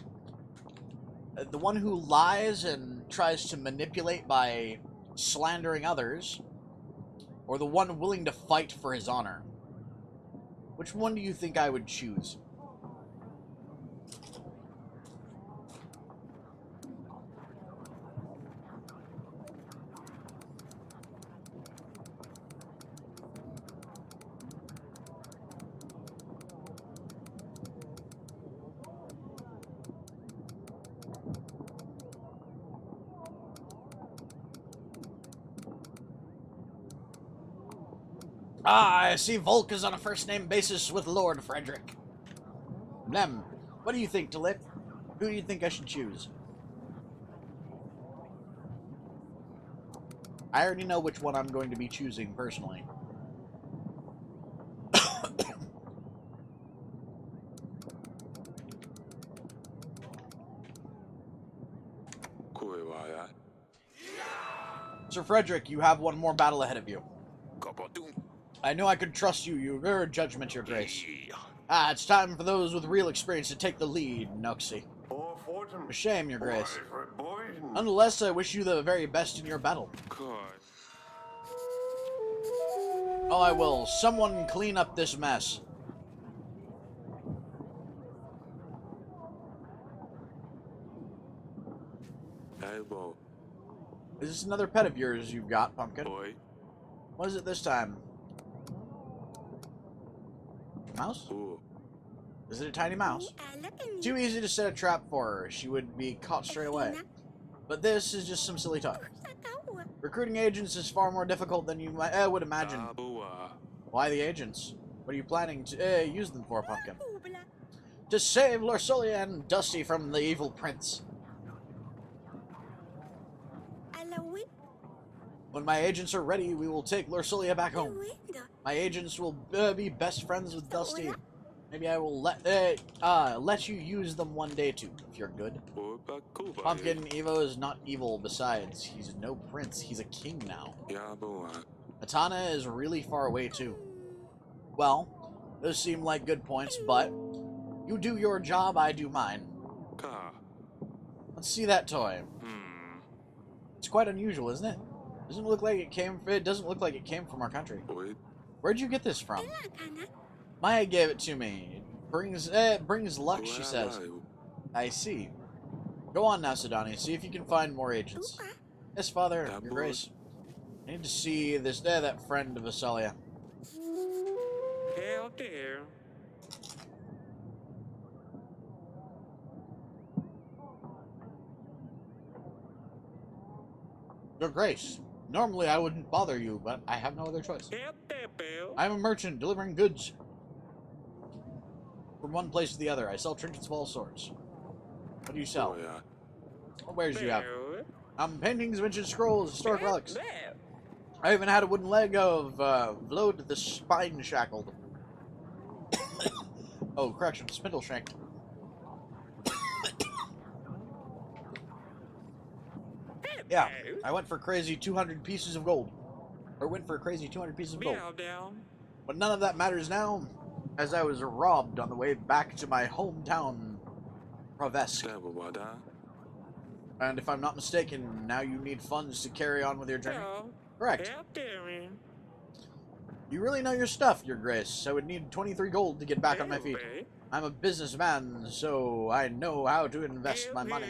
The one who lies and tries to manipulate by slandering others, or the one willing to fight for his honor? Which one do you think I would choose? Ah, I see Volk is on a first-name basis with Lord Frederick. Lem, what do you think, Talit? Who do you think I should choose? I already know which one I'm going to be choosing, personally. Sir Frederick, you have one more battle ahead of you. I knew I could trust you, your judgment, your grace. Ah, it's time for those with real experience to take the lead, Nuxie. A shame, your grace. Nonetheless, I wish you the very best in your battle. Oh, I will. Someone clean up this mess. Is this another pet of yours you've got, Pumpkin? What is it this time? Mouse? Is it a tiny mouse? Too easy to set a trap for her. She would be caught straight away. But this is just some silly talk. Recruiting agents is far more difficult than you would imagine. Why the agents? What are you planning to use them for, Pumpkin? To save Lorsolia and Dusty from the evil prince. When my agents are ready, we will take Lorsolia back home. My agents will be best friends with Dusty. Maybe I will let you use them one day too, if you're good. Pumpkin, Evo is not evil. Besides, he's no prince. He's a king now. Atana is really far away too. Well, those seem like good points, but You do your job, I do mine. Ka. Let's see that toy. Hmm. It's quite unusual, isn't it? Doesn't look like it doesn't look like it came from our country. Wait. Where'd you get this from? Maya gave it to me. It brings luck, she says. I see. Go on now, Sidani. See if you can find more agents. Yes, Father. Your Grace. I need to see that friend of Asalia. Hell dear. Your Grace. Normally I wouldn't bother you, but I have no other choice. I'm a merchant delivering goods from one place to the other. I sell trinkets of all sorts. What do you sell? Oh, yeah. What wares do you have? Paintings, vintage scrolls, historic relics. I even had a wooden leg of Vlod the Spine Shackled. Oh, correction, Spindle Shanked. Yeah, I went for crazy 200 pieces of gold. Or went for a crazy 200 pieces of gold. But none of that matters now, as I was robbed on the way back to my hometown, Provesk. And if I'm not mistaken, now you need funds to carry on with your journey? Correct. You really know your stuff, Your Grace. I would need 23 gold to get back on my feet. I'm a businessman, so I know how to invest my money.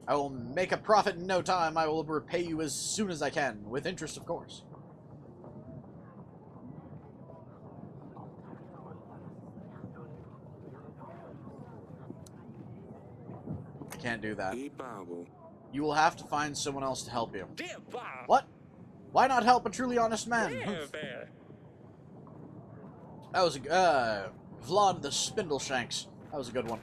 I will make a profit in no time. I will repay you as soon as I can, with interest, of course. I can't do that. You will have to find someone else to help you. What? Why not help a truly honest man? That was Vlad the Spindle Shanks. That was a good one.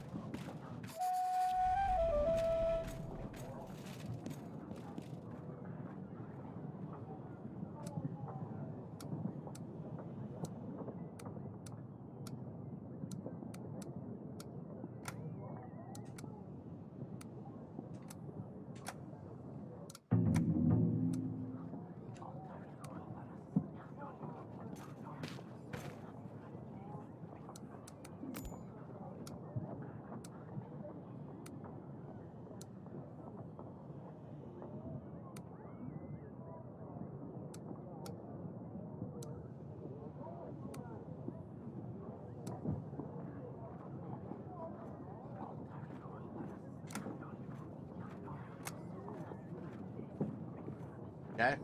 Okay.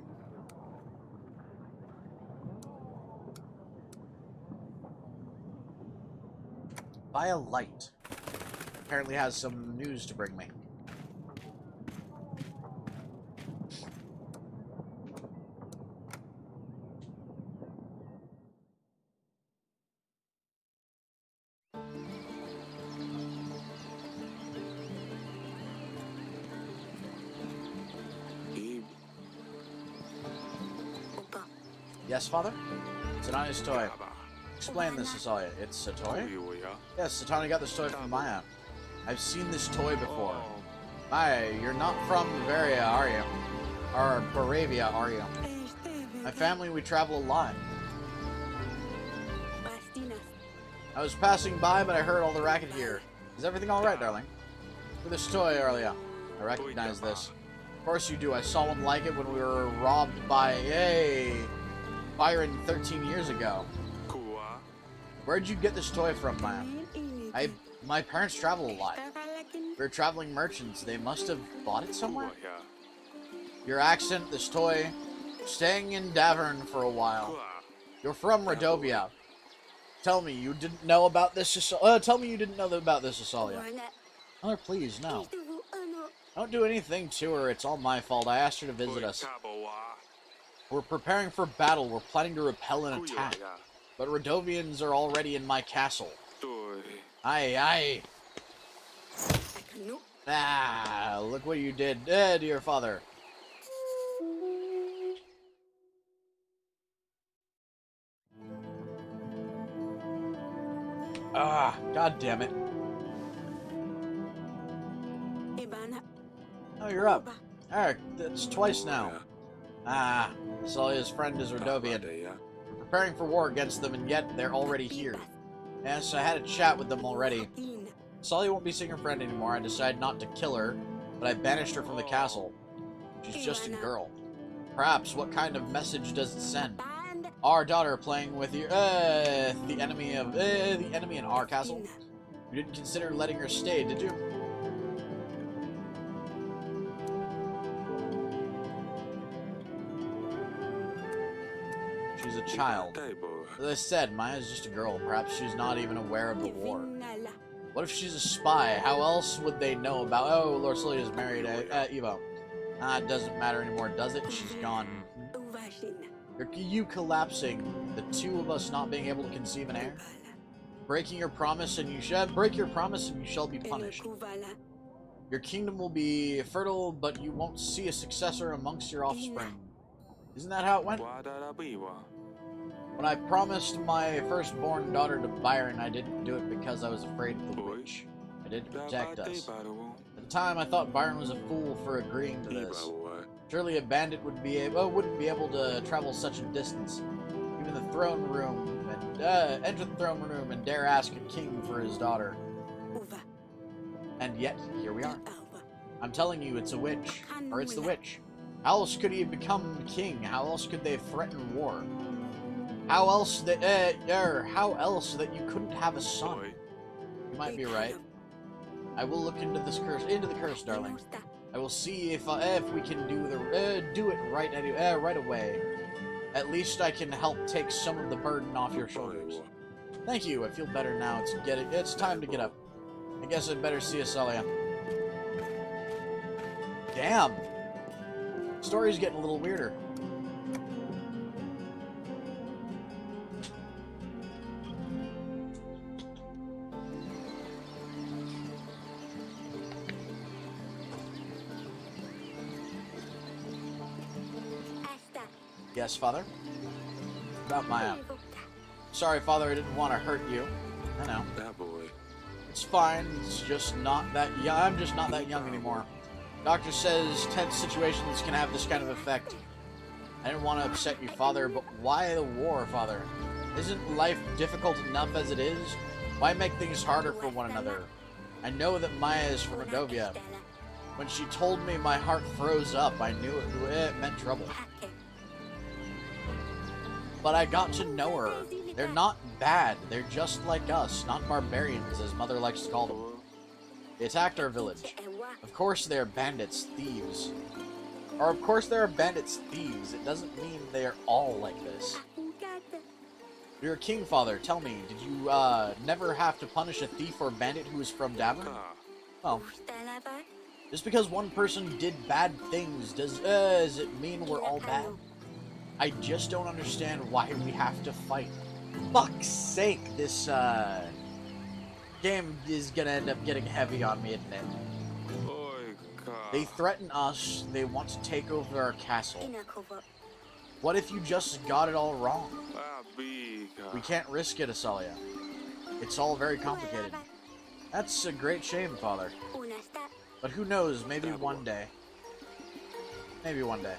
Buy a light. Apparently has some news to bring me. Yes, Father? It's a nice toy. Explain this, Asalia. It's a toy? Yes, Satani got this toy from Maya. I've seen this toy before. Maya, you're not from Bavaria, are you? Or Moravia, are you? My family, we travel a lot. I was passing by, but I heard all the racket here. Is everything alright, darling? For this toy earlier. I recognize this. Of course you do. I saw one like it when we were robbed by Byron 13 years ago. Where'd you get this toy from, Maya? My parents travel a lot. We're traveling merchants. They must have bought it somewhere? Your accent, this toy, staying in Davern for a while. You're from Radovia. Tell me you didn't know about this. Tell me you didn't know about this, Asalia. Mother, please, no. Don't do anything to her. It's all my fault. I asked her to visit us. We're preparing for battle. We're planning to repel an attack. But Radovians are already in my castle. Aye. Ah, look what you did, dear father. Ah, god damn it. Oh, you're up. Alright, that's twice now. Ah, Asalia's friend is Radovian. We're preparing for war against them, and yet they're already here. Yes, I had a chat with them already. Sully won't be seeing her friend anymore. I decided not to kill her, but I banished her from the castle. She's just a girl. Perhaps, what kind of message does it send? Our daughter playing with you, the enemy in our castle? You didn't consider letting her stay, did you? She's a child. As I said, Maya's just a girl. Perhaps she's not even aware of the war. What if she's a spy? How else would they know about... Oh, Lord Sully is married Evo. It doesn't matter anymore, does it? She's gone. You collapsing, the two of us not being able to conceive an heir? Breaking your promise and you shall break your promise and you shall be punished. Your kingdom will be fertile, but you won't see a successor amongst your offspring. Isn't that how it went? When I promised my firstborn daughter to Byron, I didn't do it because I was afraid of the witch. I did to protect us. At the time, I thought Byron was a fool for agreeing to this. Surely a bandit wouldn't be able to travel such a distance. Even the throne room and enter the throne room and dare ask a king for his daughter. And yet, here we are. I'm telling you, it's a witch, or it's the witch. How else could he become king? How else could they threaten war? How else that you couldn't have a son? You might be right. I will look into the curse, darling. I will see if we can do it right away. At least I can help take some of the burden off your shoulders. Thank you. I feel better now. It's time to get up. I guess I'd better see Asalia. Damn. Story's getting a little weirder. Yes, Father? About Maya. Sorry, Father, I didn't want to hurt you. I know. That boy. It's fine. It's just not that young. I'm just not that young anymore. Doctor says tense situations can have this kind of effect. I didn't want to upset you, Father, but why the war, Father? Isn't life difficult enough as it is? Why make things harder for one another? I know that Maya is from Radovia. When she told me, my heart froze up. I knew it meant trouble. But I got to know her. They're not bad. They're just like us, not barbarians, as Mother likes to call them. They attacked our village. Of course they're bandits, thieves. Or of course there are bandits, thieves. It doesn't mean they are all like this. You're a king, Father. Tell me, did you never have to punish a thief or bandit who was from Davin? Well, just because one person did bad things, does it mean we're all bad? I just don't understand why we have to fight. Fuck's sake, this game is gonna end up getting heavy on me, isn't it? They threaten us, they want to take over our castle. What if you just got it all wrong? We can't risk it, Asalia. It's all very complicated. That's a great shame, Father. But who knows, maybe one day. Maybe one day.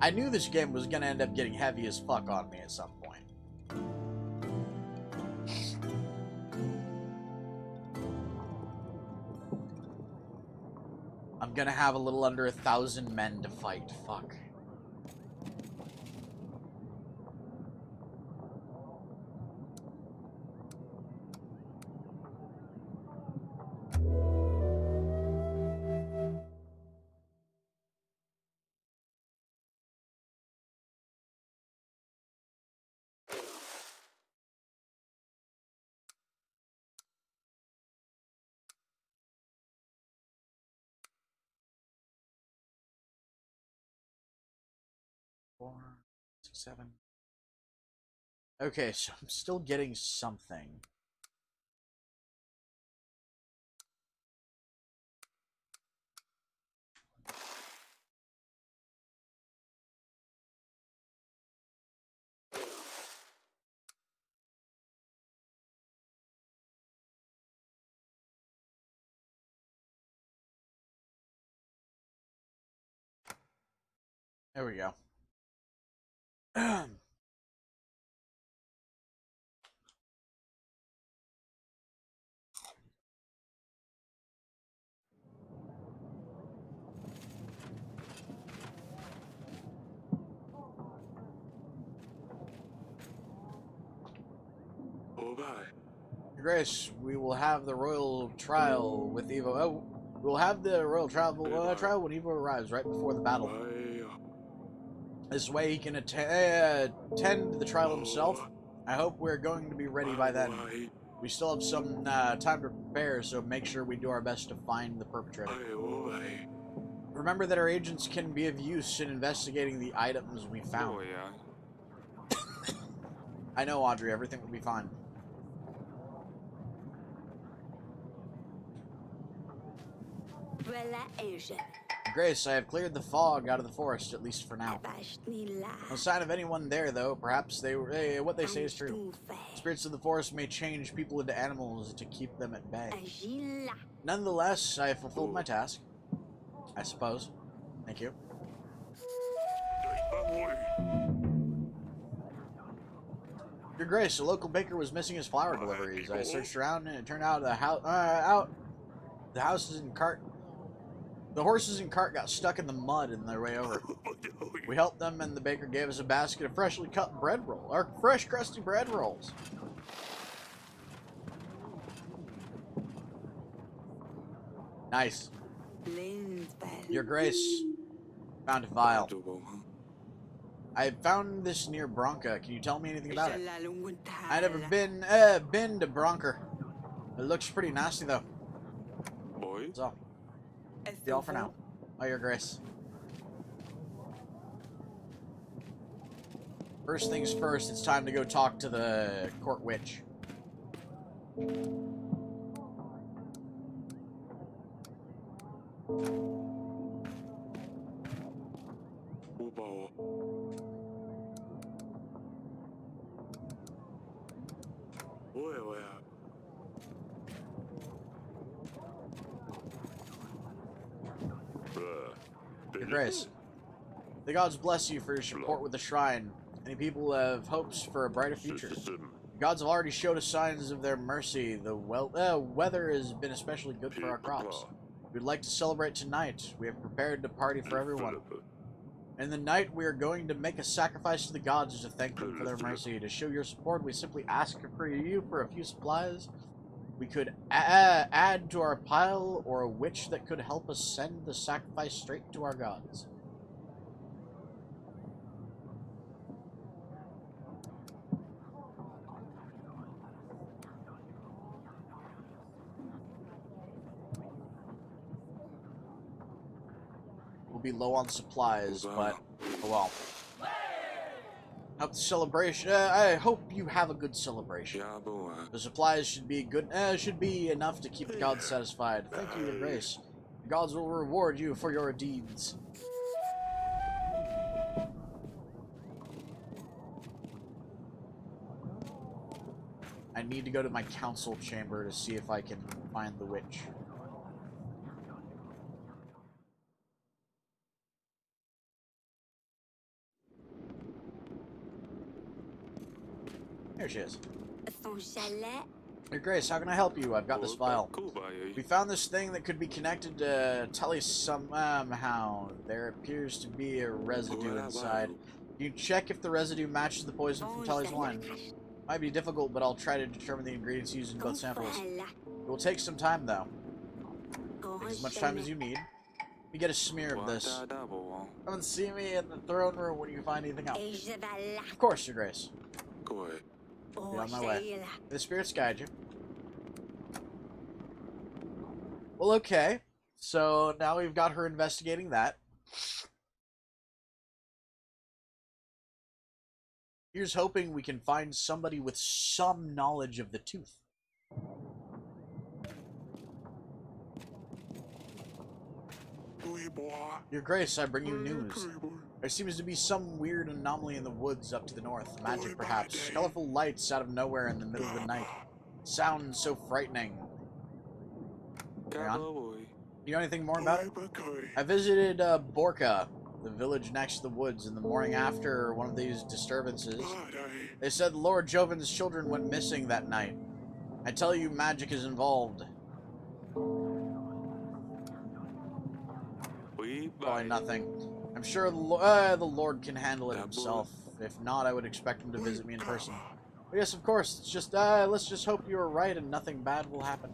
I knew this game was gonna end up getting heavy as fuck on me at some point. I'm gonna have a little under 1,000 men to fight. Fuck. Four, 6, 7. Okay, so I'm still getting something. There we go. Oh, bye. Your Grace, we will have the royal trial with Evo. Oh, we'll have the royal trial when Evo arrives right before the battle. This way he can attend the trial himself. I hope we're going to be ready by then. We still have some time to prepare, so make sure we do our best to find the perpetrator. Remember that our agents can be of use in investigating the items we found. I know, Audrey, everything will be fine. Grace, I have cleared the fog out of the forest, at least for now. No sign of anyone there, though. Perhaps they were. What they say is true. Spirits of the forest may change people into animals to keep them at bay. Nonetheless, I have fulfilled my task. I suppose. Thank you. Your Grace, a local baker was missing his flour deliveries. I searched around, and it turned out the horses and cart got stuck in the mud in their way over. We helped them, and the baker gave us a basket of freshly cut fresh crusty bread rolls. Nice. Your Grace, found a vial. I found this near Bronca. Can you tell me anything about it? I've never been to Bronca. It looks pretty nasty though. So, be all for now. Oh, Your Grace. First things first, it's time to go talk to the court witch. Your Grace, the gods bless you for your support with the shrine. Many people have hopes for a brighter future. The gods have already showed us signs of their mercy. The weather has been especially good for our crops. We'd like to celebrate tonight. We have prepared a party for everyone. In the night, we are going to make a sacrifice to the gods to thank them for their mercy. To show your support, we simply ask for you for a few supplies. We could add to our pile, or a witch that could help us send the sacrifice straight to our gods. We'll be low on supplies, but oh well. Hope the celebration. I hope you have a good celebration. The supplies should be good. Should be enough to keep the gods satisfied. Thank you, Your Grace. The gods will reward you for your deeds. I need to go to my council chamber to see if I can find the witch. There she is. Your Grace, how can I help you? I've got this vial. We found this thing that could be connected to Tully somehow. There appears to be a residue inside. Can you check if the residue matches the poison from Tully's wine? Might be difficult, but I'll try to determine the ingredients used in both samples. It will take some time, though. Take as much time as you need. Let me get a smear of this. Come and see me in the throne room when you find anything else. Of course, Your Grace. Be on my way. May the spirits guide you. Well, okay. So now we've got her investigating that. Here's hoping we can find somebody with some knowledge of the tooth. Your Grace, I bring you news. There seems to be some weird anomaly in the woods up to the north. Magic, perhaps. Colorful lights out of nowhere in the middle of the night. Sounds so frightening. Hang on. You know anything more about it? I visited Borca. the village next to the woods in the morning after one of these disturbances. They said Lord Joven's children went missing that night. I tell you, magic is involved. Probably nothing. I'm sure the Lord can handle it himself. If not, I would expect him to visit me in person. But yes, of course. It's just, let's just hope you are right and nothing bad will happen.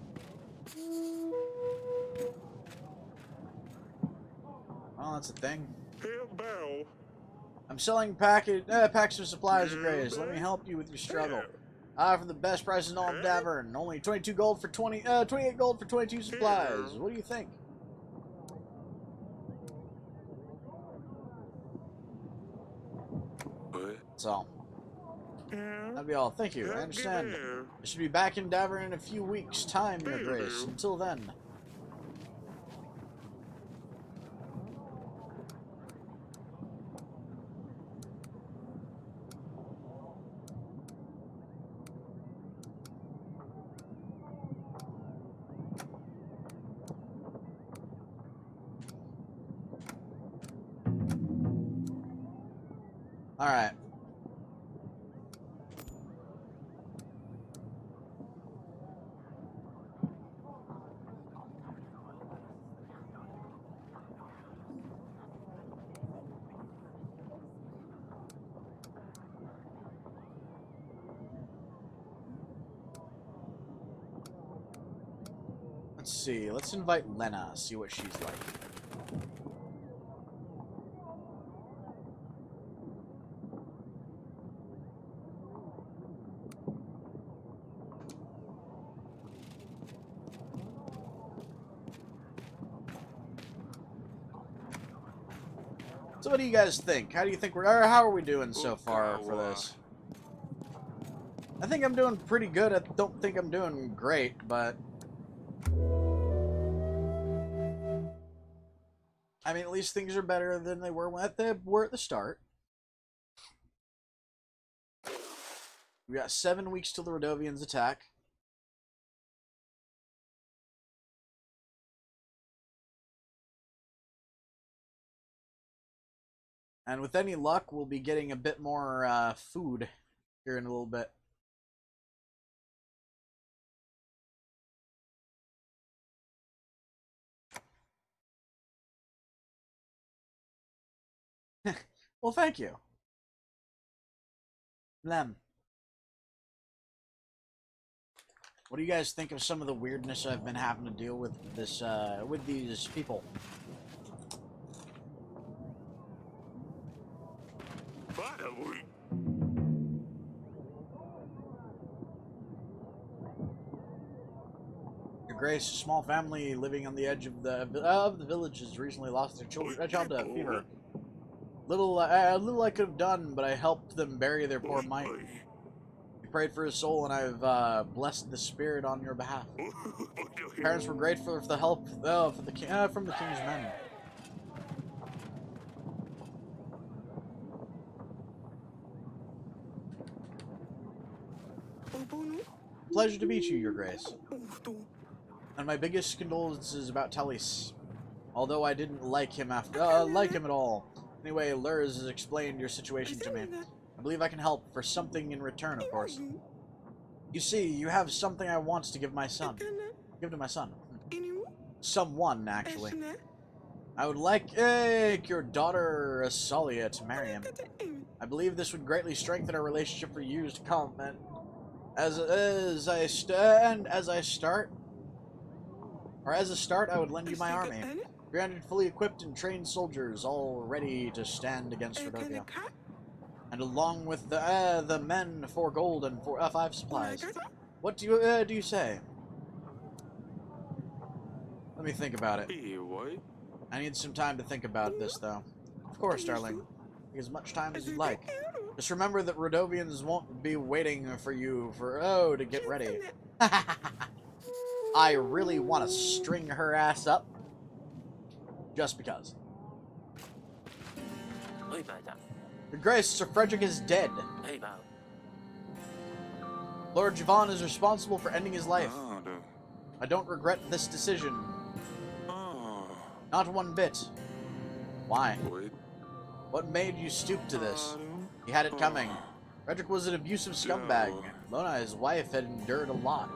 Well, that's a thing. I'm selling packs of supplies, Your Grace. Let me help you with your struggle. For the best price in all of Davern. Only 22 gold for 28 gold for 22 supplies. What do you think? That's all. That'd be all. Thank you. I understand. I should be back in Davern in a few weeks' time, Your Grace. Until then. Alright. Let's see. Let's invite Lena, see what she's like. So what do you guys think? How do you think how are we doing so far for this? I think I'm doing pretty good. I don't think I'm doing great, but I mean, at least things are better than they were at the start. We got 7 weeks till the Radovians attack. And with any luck, we'll be getting a bit more food here in a little bit. Well, thank you. Lem. What do you guys think of some of the weirdness I've been having to deal with this with these people? Your Grace, a small family living on the edge of the village has recently lost their child to fever. Little I could have done, but I helped them bury their poor mite. We prayed for his soul, and I've blessed the spirit on your behalf. Parents were grateful for the help from the king's men. Pleasure to meet you, Your Grace. And my biggest condolences about Talis. Although I didn't like him at all. Anyway, Lurs has explained your situation to me. I believe I can help for something in return, of course. You see, you have something I want to give my son. Give to my son. Someone, actually. I would like your daughter, Asalia, to marry him. I believe this would greatly strengthen our relationship for years to come. And as a start, I would lend you my army. 300 fully equipped and trained soldiers, all ready to stand against Radovia. And along with the men, 4 gold and 5 supplies. What do you say? Let me think about it. I need some time to think about this, though. Of course, darling. Take as much time as you'd like. Just remember that Radovians won't be waiting for you to get ready. I really want to string her ass up. Just because. Your Grace, Sir Frederick is dead. Lord Jovan is responsible for ending his life. I don't regret this decision. Not one bit. Why? What made you stoop to this? He had it coming. Frederick was an abusive scumbag. Lona, his wife, had endured a lot.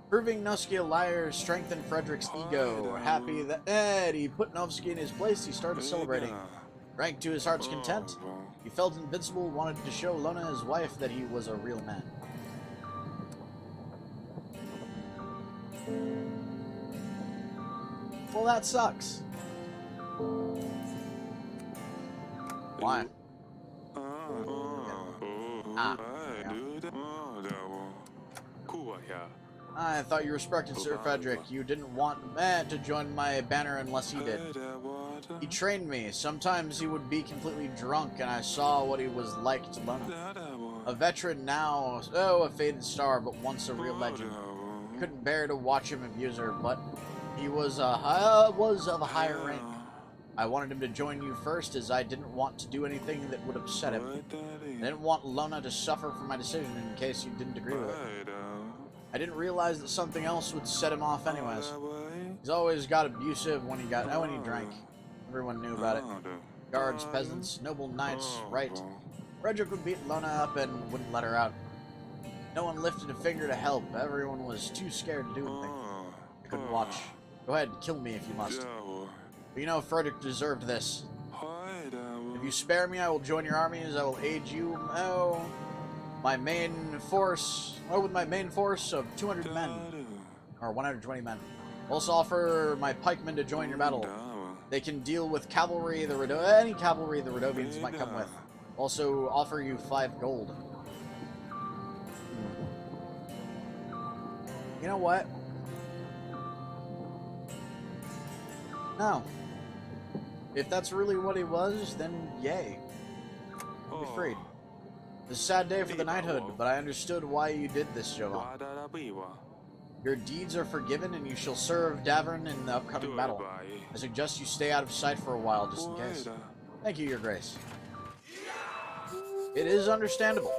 Proving Novsky a liar strengthened Frederick's ego. Happy that he put Novsky in his place, he started celebrating. Drank to his heart's content. He felt invincible, wanted to show Lona, his wife, that he was a real man. Well, that sucks. Why? Ah. Yeah. I thought you respected Sir Frederick. You didn't want Matt to join my banner unless he did. He trained me. Sometimes he would be completely drunk, and I saw what he was like to Lona. A veteran now, a faded star, but once a real legend. I couldn't bear to watch him abuse her, but he was of a higher rank. I wanted him to join you first, as I didn't want to do anything that would upset him. I didn't want Lona to suffer for my decision in case you didn't agree with it. I didn't realize that something else would set him off anyways. He's always got abusive when he drank. Everyone knew about it. Guards, peasants, noble knights, right. Frederick would beat Lona up and wouldn't let her out. No one lifted a finger to help. Everyone was too scared to do anything. I couldn't watch. Go ahead, kill me if you must. But you know Frederick deserved this. If you spare me, I will join your armies. I will aid you. With my main force of 200 men. Or 120 men. Also offer my pikemen to join your battle. They can deal with cavalry, any cavalry the Radovians might come with. Also offer you 5 gold. You know what? No. If that's really what he was, then yay. You'll be freed. It's a sad day for the knighthood, but I understood why you did this, Jovan. Your deeds are forgiven, and you shall serve Davern in the upcoming battle. I suggest you stay out of sight for a while, just in case. Thank you, Your Grace. It is understandable.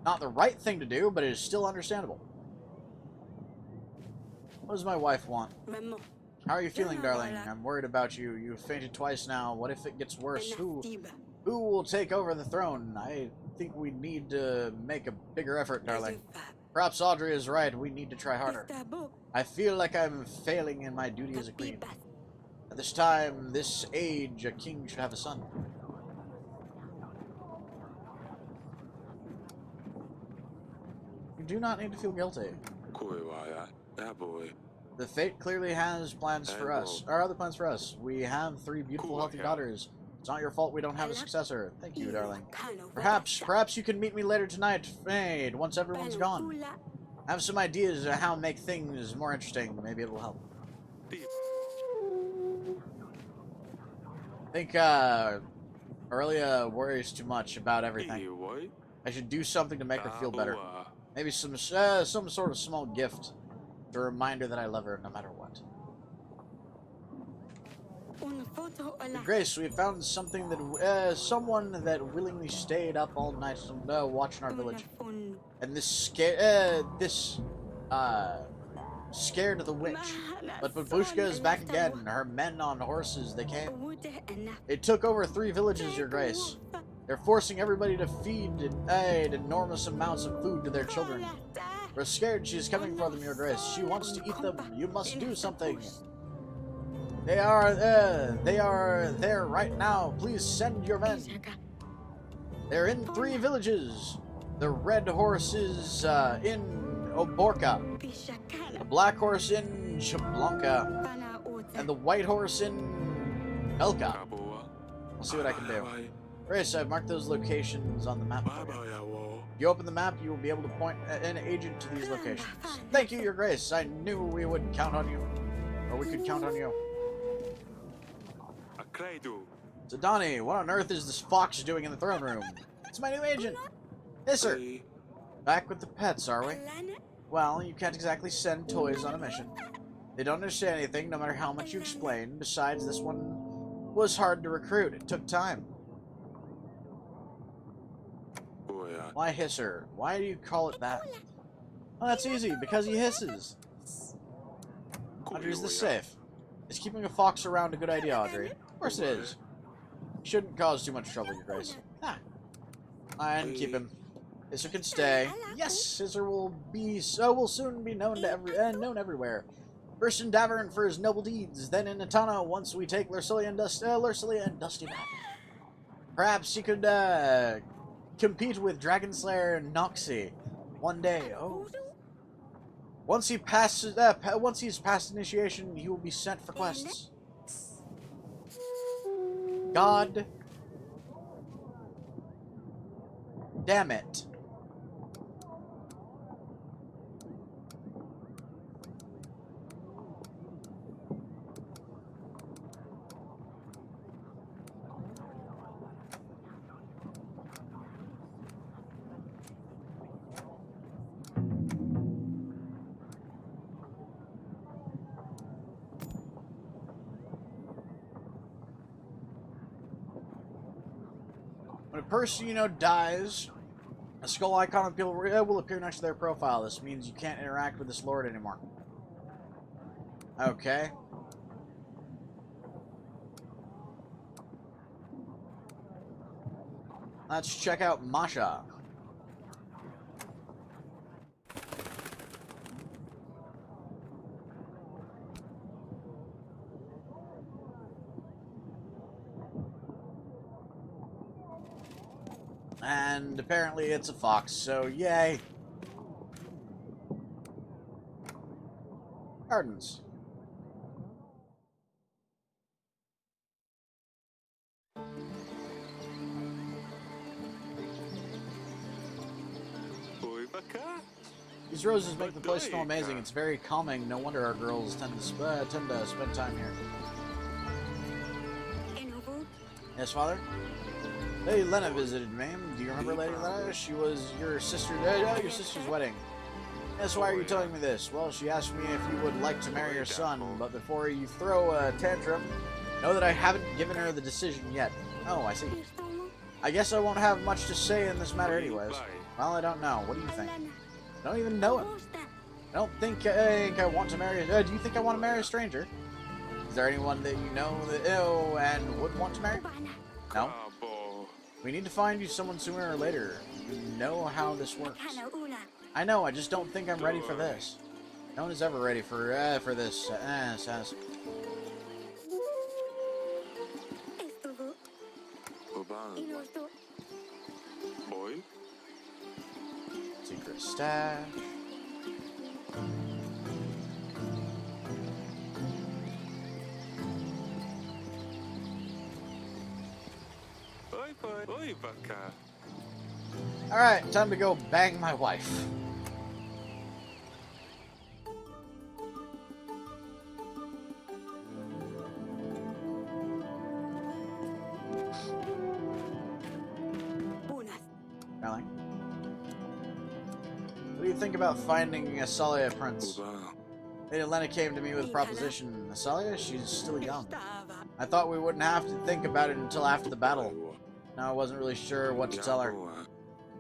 Not the right thing to do, but it is still understandable. What does my wife want? How are you feeling, darling? I'm worried about you. You've fainted twice now. What if it gets worse? Who will take over the throne? I think we need to make a bigger effort, darling. Perhaps Audrey is right. We need to try harder. I feel like I'm failing in my duty as a queen. At this time, this age, a king should have a son. You do not need to feel guilty. The fate clearly has plans for us. Or other plans for us. We have 3 beautiful, healthy daughters. It's not your fault we don't have a successor. Thank you, darling. Perhaps you can meet me later tonight, Fade, once everyone's gone. I have some ideas of how to make things more interesting. Maybe it will help. I think, Aurelia worries too much about everything. I should do something to make her feel better. Maybe some sort of small gift. A reminder that I love her no matter what. Your Grace, we found something that someone that willingly stayed up all night watching our village, and this scared the witch. But Babushka is back again. Her men on horses, they came. It took over 3 villages, Your Grace. They're forcing everybody to feed enormous amounts of food to their children. We're scared she's coming for them, Your Grace. She wants to eat them. You must do something. They are there right now. Please send your men. They're in 3 villages. The red horse is in Oborka, the black horse in Chablanca, and the white horse in Belka. I'll see what I can do. Grace, I've marked those locations on the map for you. If you open the map, you will be able to point an agent to these locations. Thank you, Your Grace. I knew we would count on you. Or we could count on you. So, Donnie, what on earth is this fox doing in the throne room? It's my new agent. Yes, sir. Back with the pets, are we? Well, you can't exactly send toys on a mission. They don't understand anything, no matter how much you explain. Besides, this one was hard to recruit. It took time. Why hisser? Why do you call it that? Well, that's easy, because he hisses. Audrey's the safe. Is keeping a fox around a good idea, Audrey? Of course it is. Shouldn't cause too much trouble, Your Grace. Ah. And keep him. Scissor can stay. Yes, Scissor will soon be known to known everywhere. First in Davern for his noble deeds, then in Natana once we take Lursilia and Dusty back. Perhaps he could compete with Dragonslayer and Noxie one day. Oh. Once he's passed initiation, he will be sent for quests. God damn it. When a person you know dies, a skull icon will appear next to their profile. This means you can't interact with this lord anymore. Okay. Let's check out Masha. And apparently it's a fox, so yay. Gardens. These roses make the place smell amazing. It's very calming. No wonder our girls tend to spend time here. Yes, Father? Lady Lena visited, ma'am. Do you remember Lady Lena? She was your sister's wedding. Yes, why are you telling me this? Well, she asked me if you would like to marry her son, but before you throw a tantrum, know that I haven't given her the decision yet. Oh, I see. I guess I won't have much to say in this matter anyways. Well, I don't know. What do you think? I don't even know him. I don't think I want to marry... do you think I want to marry a stranger? Is there anyone that you know that and would want to marry? No? We need to find you someone sooner or later. You know how this works. I know, I just don't think I'm ready for this. No one is ever ready for this, says. Secret stash. Alright, time to go bang my wife. Darling, what do you think about finding Asalia, Prince? Lady Lena came to me with a proposition. Asalia, she's still young. I thought we wouldn't have to think about it until after the battle. No, I wasn't really sure what to tell her.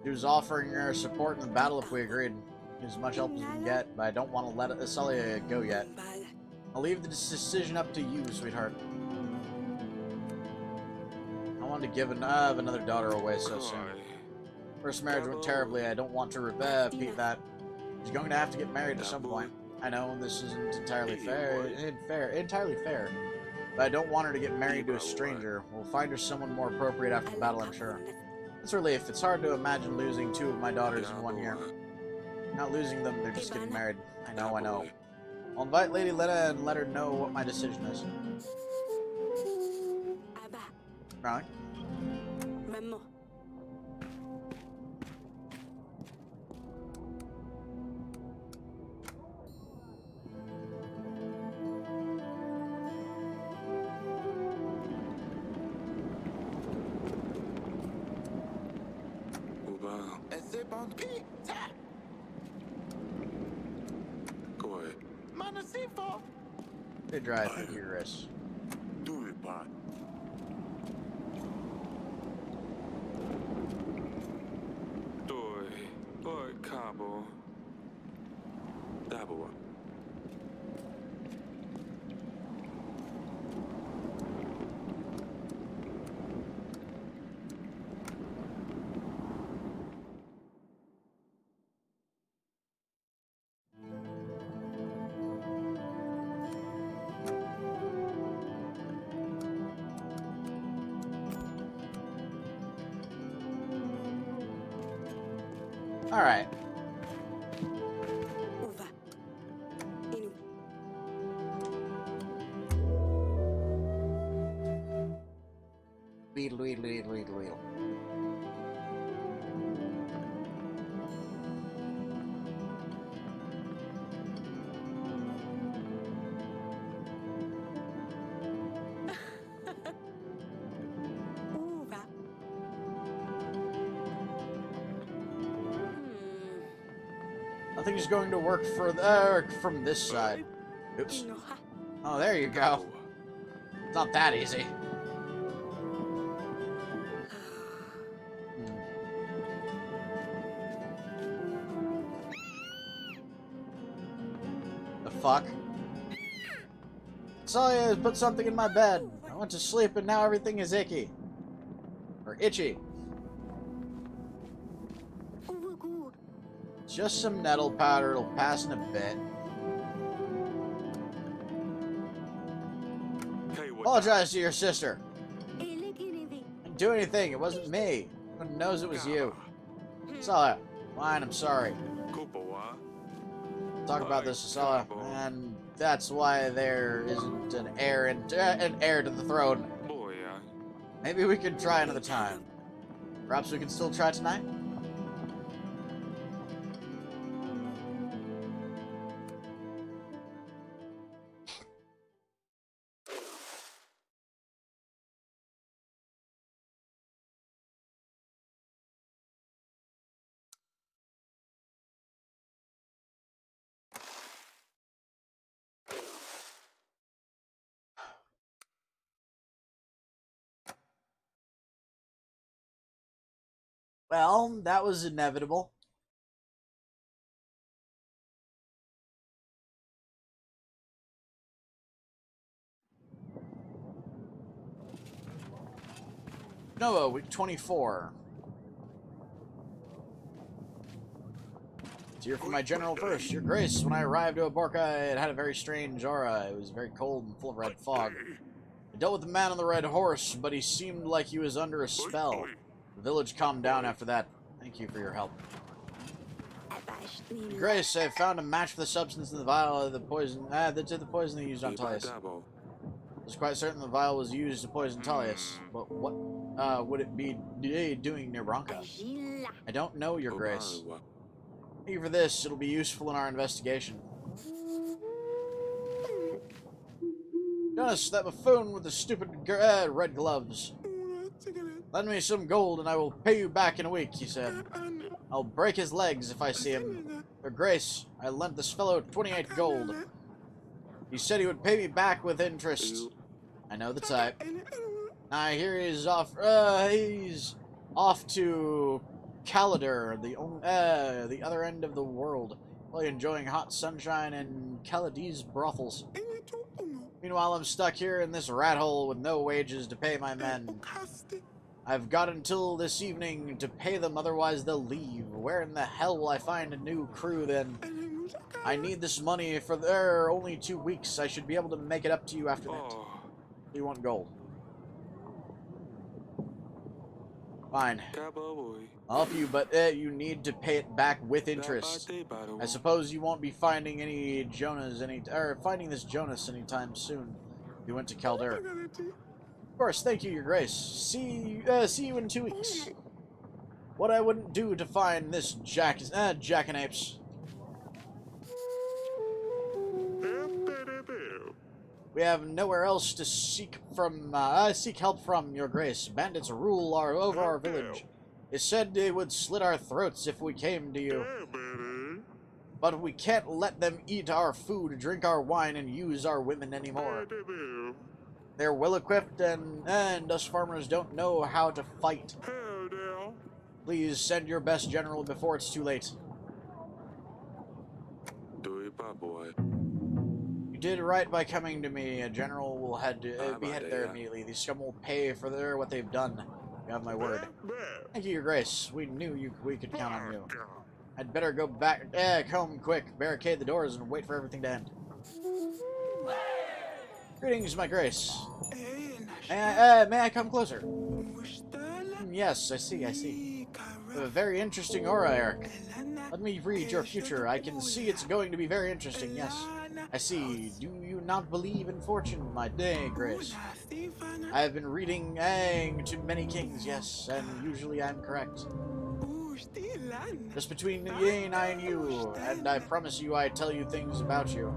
She was offering her support in the battle if we agreed. As much help as we can get, but I don't want to let Asalia go yet. I'll leave the decision up to you, sweetheart. I want to give another daughter away so soon. First marriage went terribly. I don't want to repeat that. She's going to have to get married at some point. I know this isn't entirely fair, but I don't want her to get married to a stranger. We'll find her someone more appropriate after the battle, I'm sure. It's a relief. It's hard to imagine losing 2 of my daughters in 1 year. Not losing them, they're just getting married. I know, I know. I'll invite Lady Lena and let her know what my decision is. Right? They drive vigorous. Alright. Uva. Inu. Weedle, weedle, weedle, weedle, weedle. Uva. Nothing's going to work for from this side. Oops. Inoha. Oh, there you go. It's not that easy. The fuck? Saw you put something in my bed. I went to sleep and now everything is icky. Or itchy. Uvugu. Just some nettle powder, it'll pass in a bit. Apologize to your sister. Eleginevi. Didn't do anything, it wasn't me. Everyone knows it was you. Saw it. Fine, I'm sorry. Talk about this, Saw, and that's why there isn't an heir to the throne. Maybe we could try another time. Perhaps we can still try tonight? Well, that was inevitable. Noah, week 24. Let's hear from my general first. Your Grace, when I arrived to Aborca, it had a very strange aura. It was very cold and full of red fog. I dealt with the man on the red horse, but he seemed like he was under a spell. The village calmed down after that. Thank you for your help. Your Grace, I found a match for the substance in the vial of the poison. The poison they used on Tullius. I was quite certain the vial was used to poison Tullius, but what would it be doing near Branca? I don't know, Your Grace. Thank you for this. It'll be useful in our investigation. Jonas, that buffoon with the stupid red gloves. Lend me some gold and I will pay you back in a week, he said. I'll break his legs if I see him. Your Grace, I lent this fellow 28 gold. He said he would pay me back with interest. I know the type. I hear he's off to Calidar, the other end of the world, while enjoying hot sunshine in Caladi's brothels. Meanwhile, I'm stuck here in this rat hole with no wages to pay my men. I've got until this evening to pay them, otherwise they'll leave. Where in the hell will I find a new crew then? I need this money for only 2 weeks. I should be able to make it up to you after that. You want gold? Fine. I'll help you, but you need to pay it back with interest. I suppose you won't be finding finding this Jonas anytime soon. You went to Calder. Of course, thank you, Your Grace. See you in 2 weeks. What I wouldn't do to find this jackanapes. We have nowhere else to seek help from, Your Grace. Bandits rule over our village. It said they would slit our throats if we came to you. But we can't let them eat our food, drink our wine, and use our women anymore. They're well-equipped, and us farmers don't know how to fight. Please send your best general before it's too late. You did right by coming to me. A general will be headed there immediately. These scum will pay for what they've done. You have my word. Thank you, Your Grace. We knew we could count on you. I'd better go back home quick, barricade the doors, and wait for everything to end. Greetings, my Grace. May I come closer? Yes, I see. A very interesting aura, Eric. Let me read your future. I can see it's going to be very interesting, yes. I see. Do you not believe in fortune, my day, Grace? I have been reading to many kings, yes, and usually I'm correct. Just between I and you, and I promise you I tell you things about you.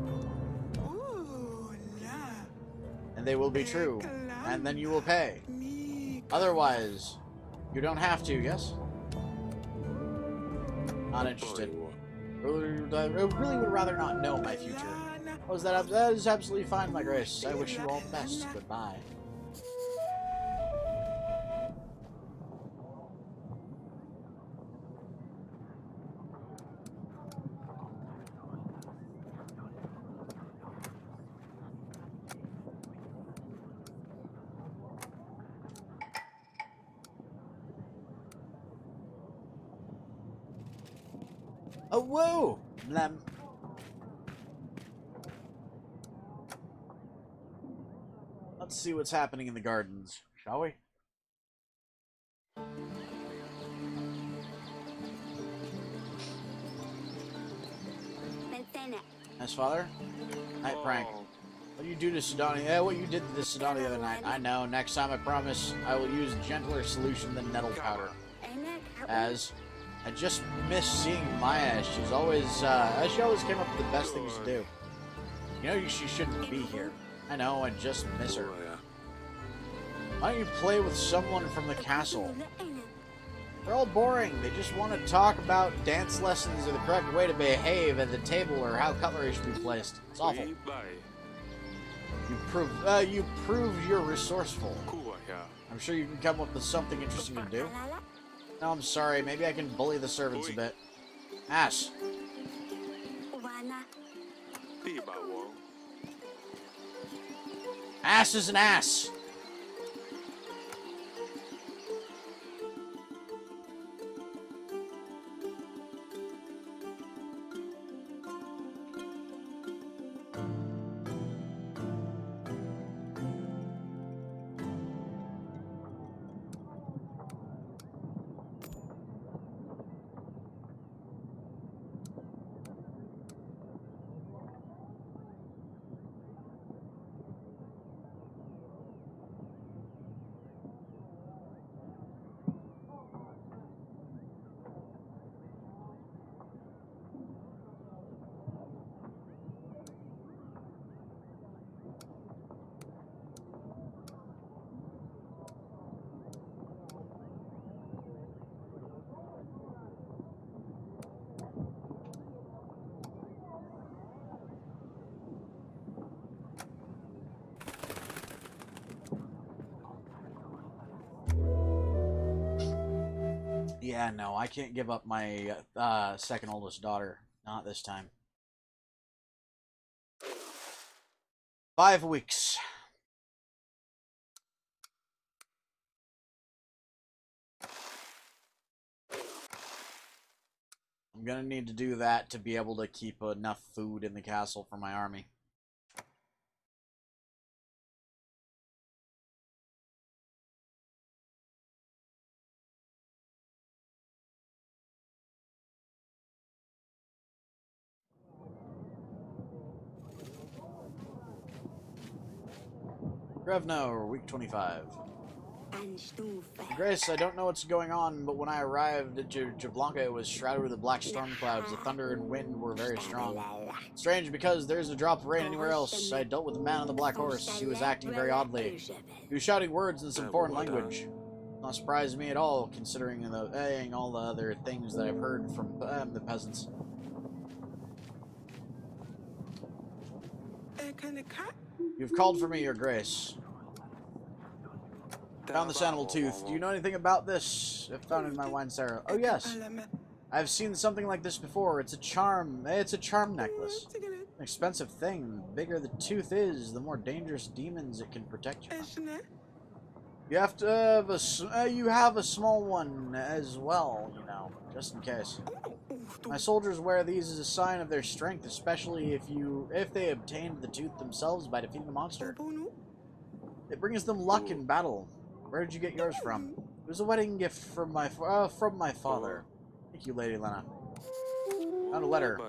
And they will be true, and then you will pay. Otherwise, you don't have to, yes? Not interested. I really would rather not know my future. Oh, that is absolutely fine, my Grace. I wish you all the best. Goodbye. Oh, whoa! Blam. Let's see what's happening in the gardens, shall we? Nice, Father. Night prank. What you do to Sidani? Yeah, what you did to Sidani the other night. I know. Next time, I promise, I will use gentler solution than nettle powder. As I just miss seeing Maya. She always came up with the best things to do. You know, she shouldn't be here. I know. I just miss her. Why don't you play with someone from the castle? They're all boring. They just want to talk about dance lessons or the correct way to behave at the table or how cutlery should be placed. It's awful. You proved you're resourceful. I'm sure you can come up with something interesting to do. No, I'm sorry. Maybe I can bully the servants a bit. Ass. Ass is an ass. Yeah, no, I can't give up my second oldest daughter. Not this time. 5 weeks. I'm gonna need to do that to be able to keep enough food in the castle for my army. Grevno, week 25. Grace, I don't know what's going on, but when I arrived at Jablanca, it was shrouded with black storm clouds. The thunder and wind were very strong. Strange, because there's a drop of rain anywhere else. I dealt with a man on the black horse. He was acting very oddly. He was shouting words in some foreign language. Not surprised me at all, considering all the other things that I've heard from the peasants. You've called for me, Your Grace. Found this animal tooth. Do you know anything about this? I found it in my wine cellar. Oh yes, I've seen something like this before. It's a charm. It's a charm necklace. An expensive thing. The bigger the tooth is, the more dangerous demons it can protect you from. You have to have you have a small one as well, you know, just in case. My soldiers wear these as a sign of their strength, especially if they obtained the tooth themselves by defeating the monster. It brings them luck in battle. Where did you get yours from? It was a wedding gift from my father. Thank you, Lady Lena. Found a letter.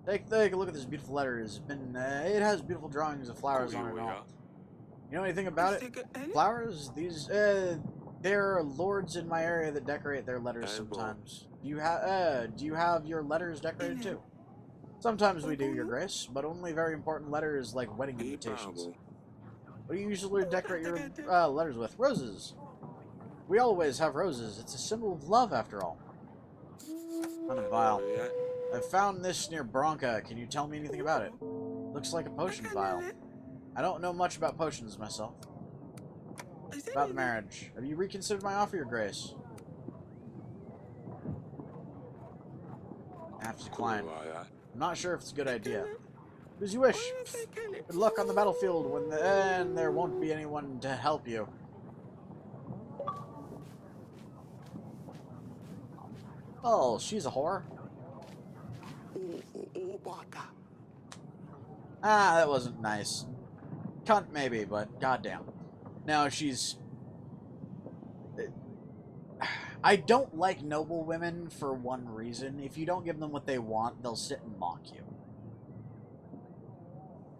Take a look at this beautiful letter. It has beautiful drawings of flowers on it and all. You know anything about it? Flowers? There are lords in my area that decorate their letters sometimes. Do you have your letters decorated too? Sometimes we do, Your Grace, but only very important letters like wedding invitations. What do you usually decorate your letters with? Roses. We always have roses. It's a symbol of love, after all. Found a vial. I found this near Bronca. Can you tell me anything about it? Looks like a potion vial. I don't know much about potions myself. About the marriage. Have you reconsidered my offer, Your Grace? I have to decline. I'm not sure if it's a good idea. As you wish. Good luck on the battlefield and there won't be anyone to help you. Oh, she's a whore. Ah, that wasn't nice. Cunt maybe, but goddamn. Now she's... I don't like noble women for one reason. If you don't give them what they want, they'll sit and mock you.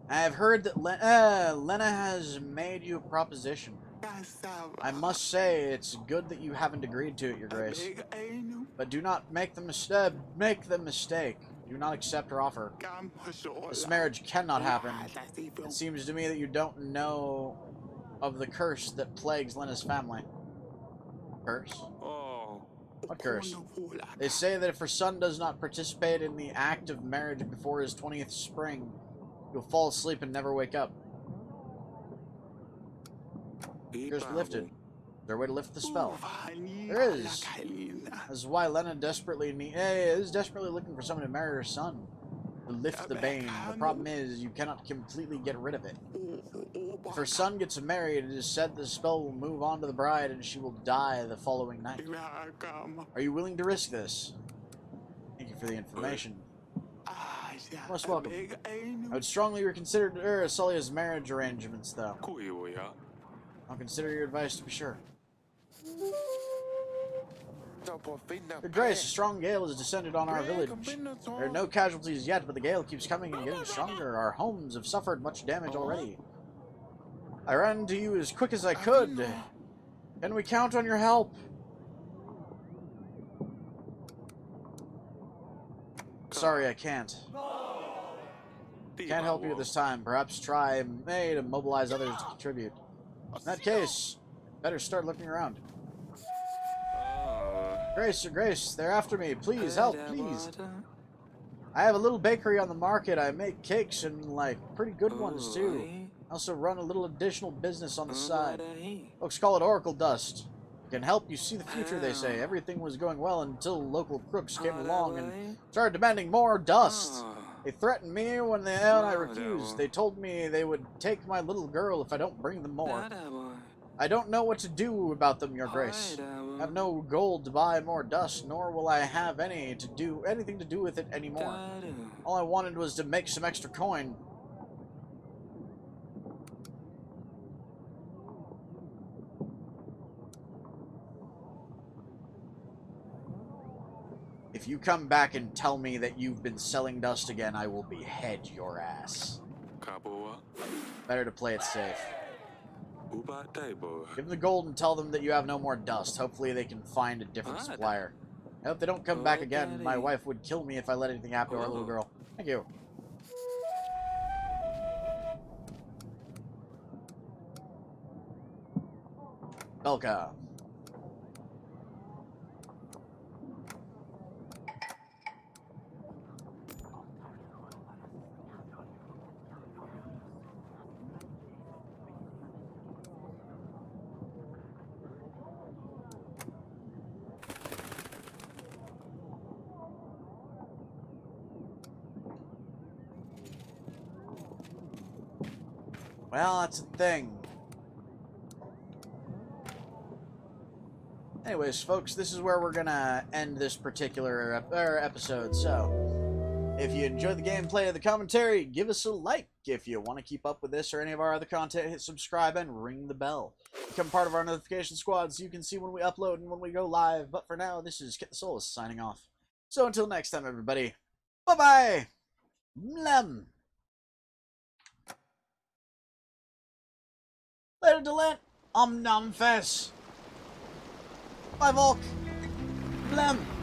I've heard that Lena has made you a proposition. I must say, it's good that you haven't agreed to it, Your Grace. But do not make the mistake. Do not accept her offer. This marriage cannot happen. It seems to me that you don't know of the curse that plagues Lena's family. Curse? What curse? They say that if her son does not participate in the act of marriage before his 20th spring, he'll fall asleep and never wake up. Curse lifted. Is there a way to lift the spell? There is. This is why Lena desperately is desperately looking for someone to marry her son. To lift the bane. The problem is, you cannot completely get rid of it. If her son gets married, it is said the spell will move on to the bride and she will die the following night. Are you willing to risk this? Thank you for the information. Most welcome. I would strongly reconsider Sullia's marriage arrangements, though. I'll consider your advice to be sure. Your Grace, a strong gale has descended on our village. There are no casualties yet, but the gale keeps coming and getting stronger. Our homes have suffered much damage already. I ran to you as quick as I could. Can we count on your help? Sorry, I can't. Can't help you at this time. Perhaps try to mobilize others to contribute. In that case, better start looking around. Grace, Your Grace, they're after me. Please, help, please. I have a little bakery on the market. I make cakes and, like, pretty good ones, too. I also run a little additional business on the side. Folks call it Oracle Dust. It can help you see the future, they say. Everything was going well until local crooks came along and started demanding more dust. They threatened me when I refused. They told me they would take my little girl if I don't bring them more. I don't know what to do about them, Your Grace. I have no gold to buy more dust, nor will I have anything to do with it anymore. All I wanted was to make some extra coin. If you come back and tell me that you've been selling dust again, I will behead your ass. Better to play it safe. Give them the gold and tell them that you have no more dust. Hopefully they can find a different supplier. I hope they don't come back again. My wife would kill me if I let anything happen to our little girl. Thank you. Belka. Well, that's the thing. Anyways, folks, this is where we're gonna end this particular episode. So, if you enjoyed the gameplay or the commentary, give us a like. If you want to keep up with this or any of our other content, hit subscribe and ring the bell. Become part of our notification squad so you can see when we upload and when we go live. But for now, this is Kitthesoulless signing off. So until next time, everybody. Bye-bye! Blum! Later, Delent! Nom fess! Bye, Volk! Blum!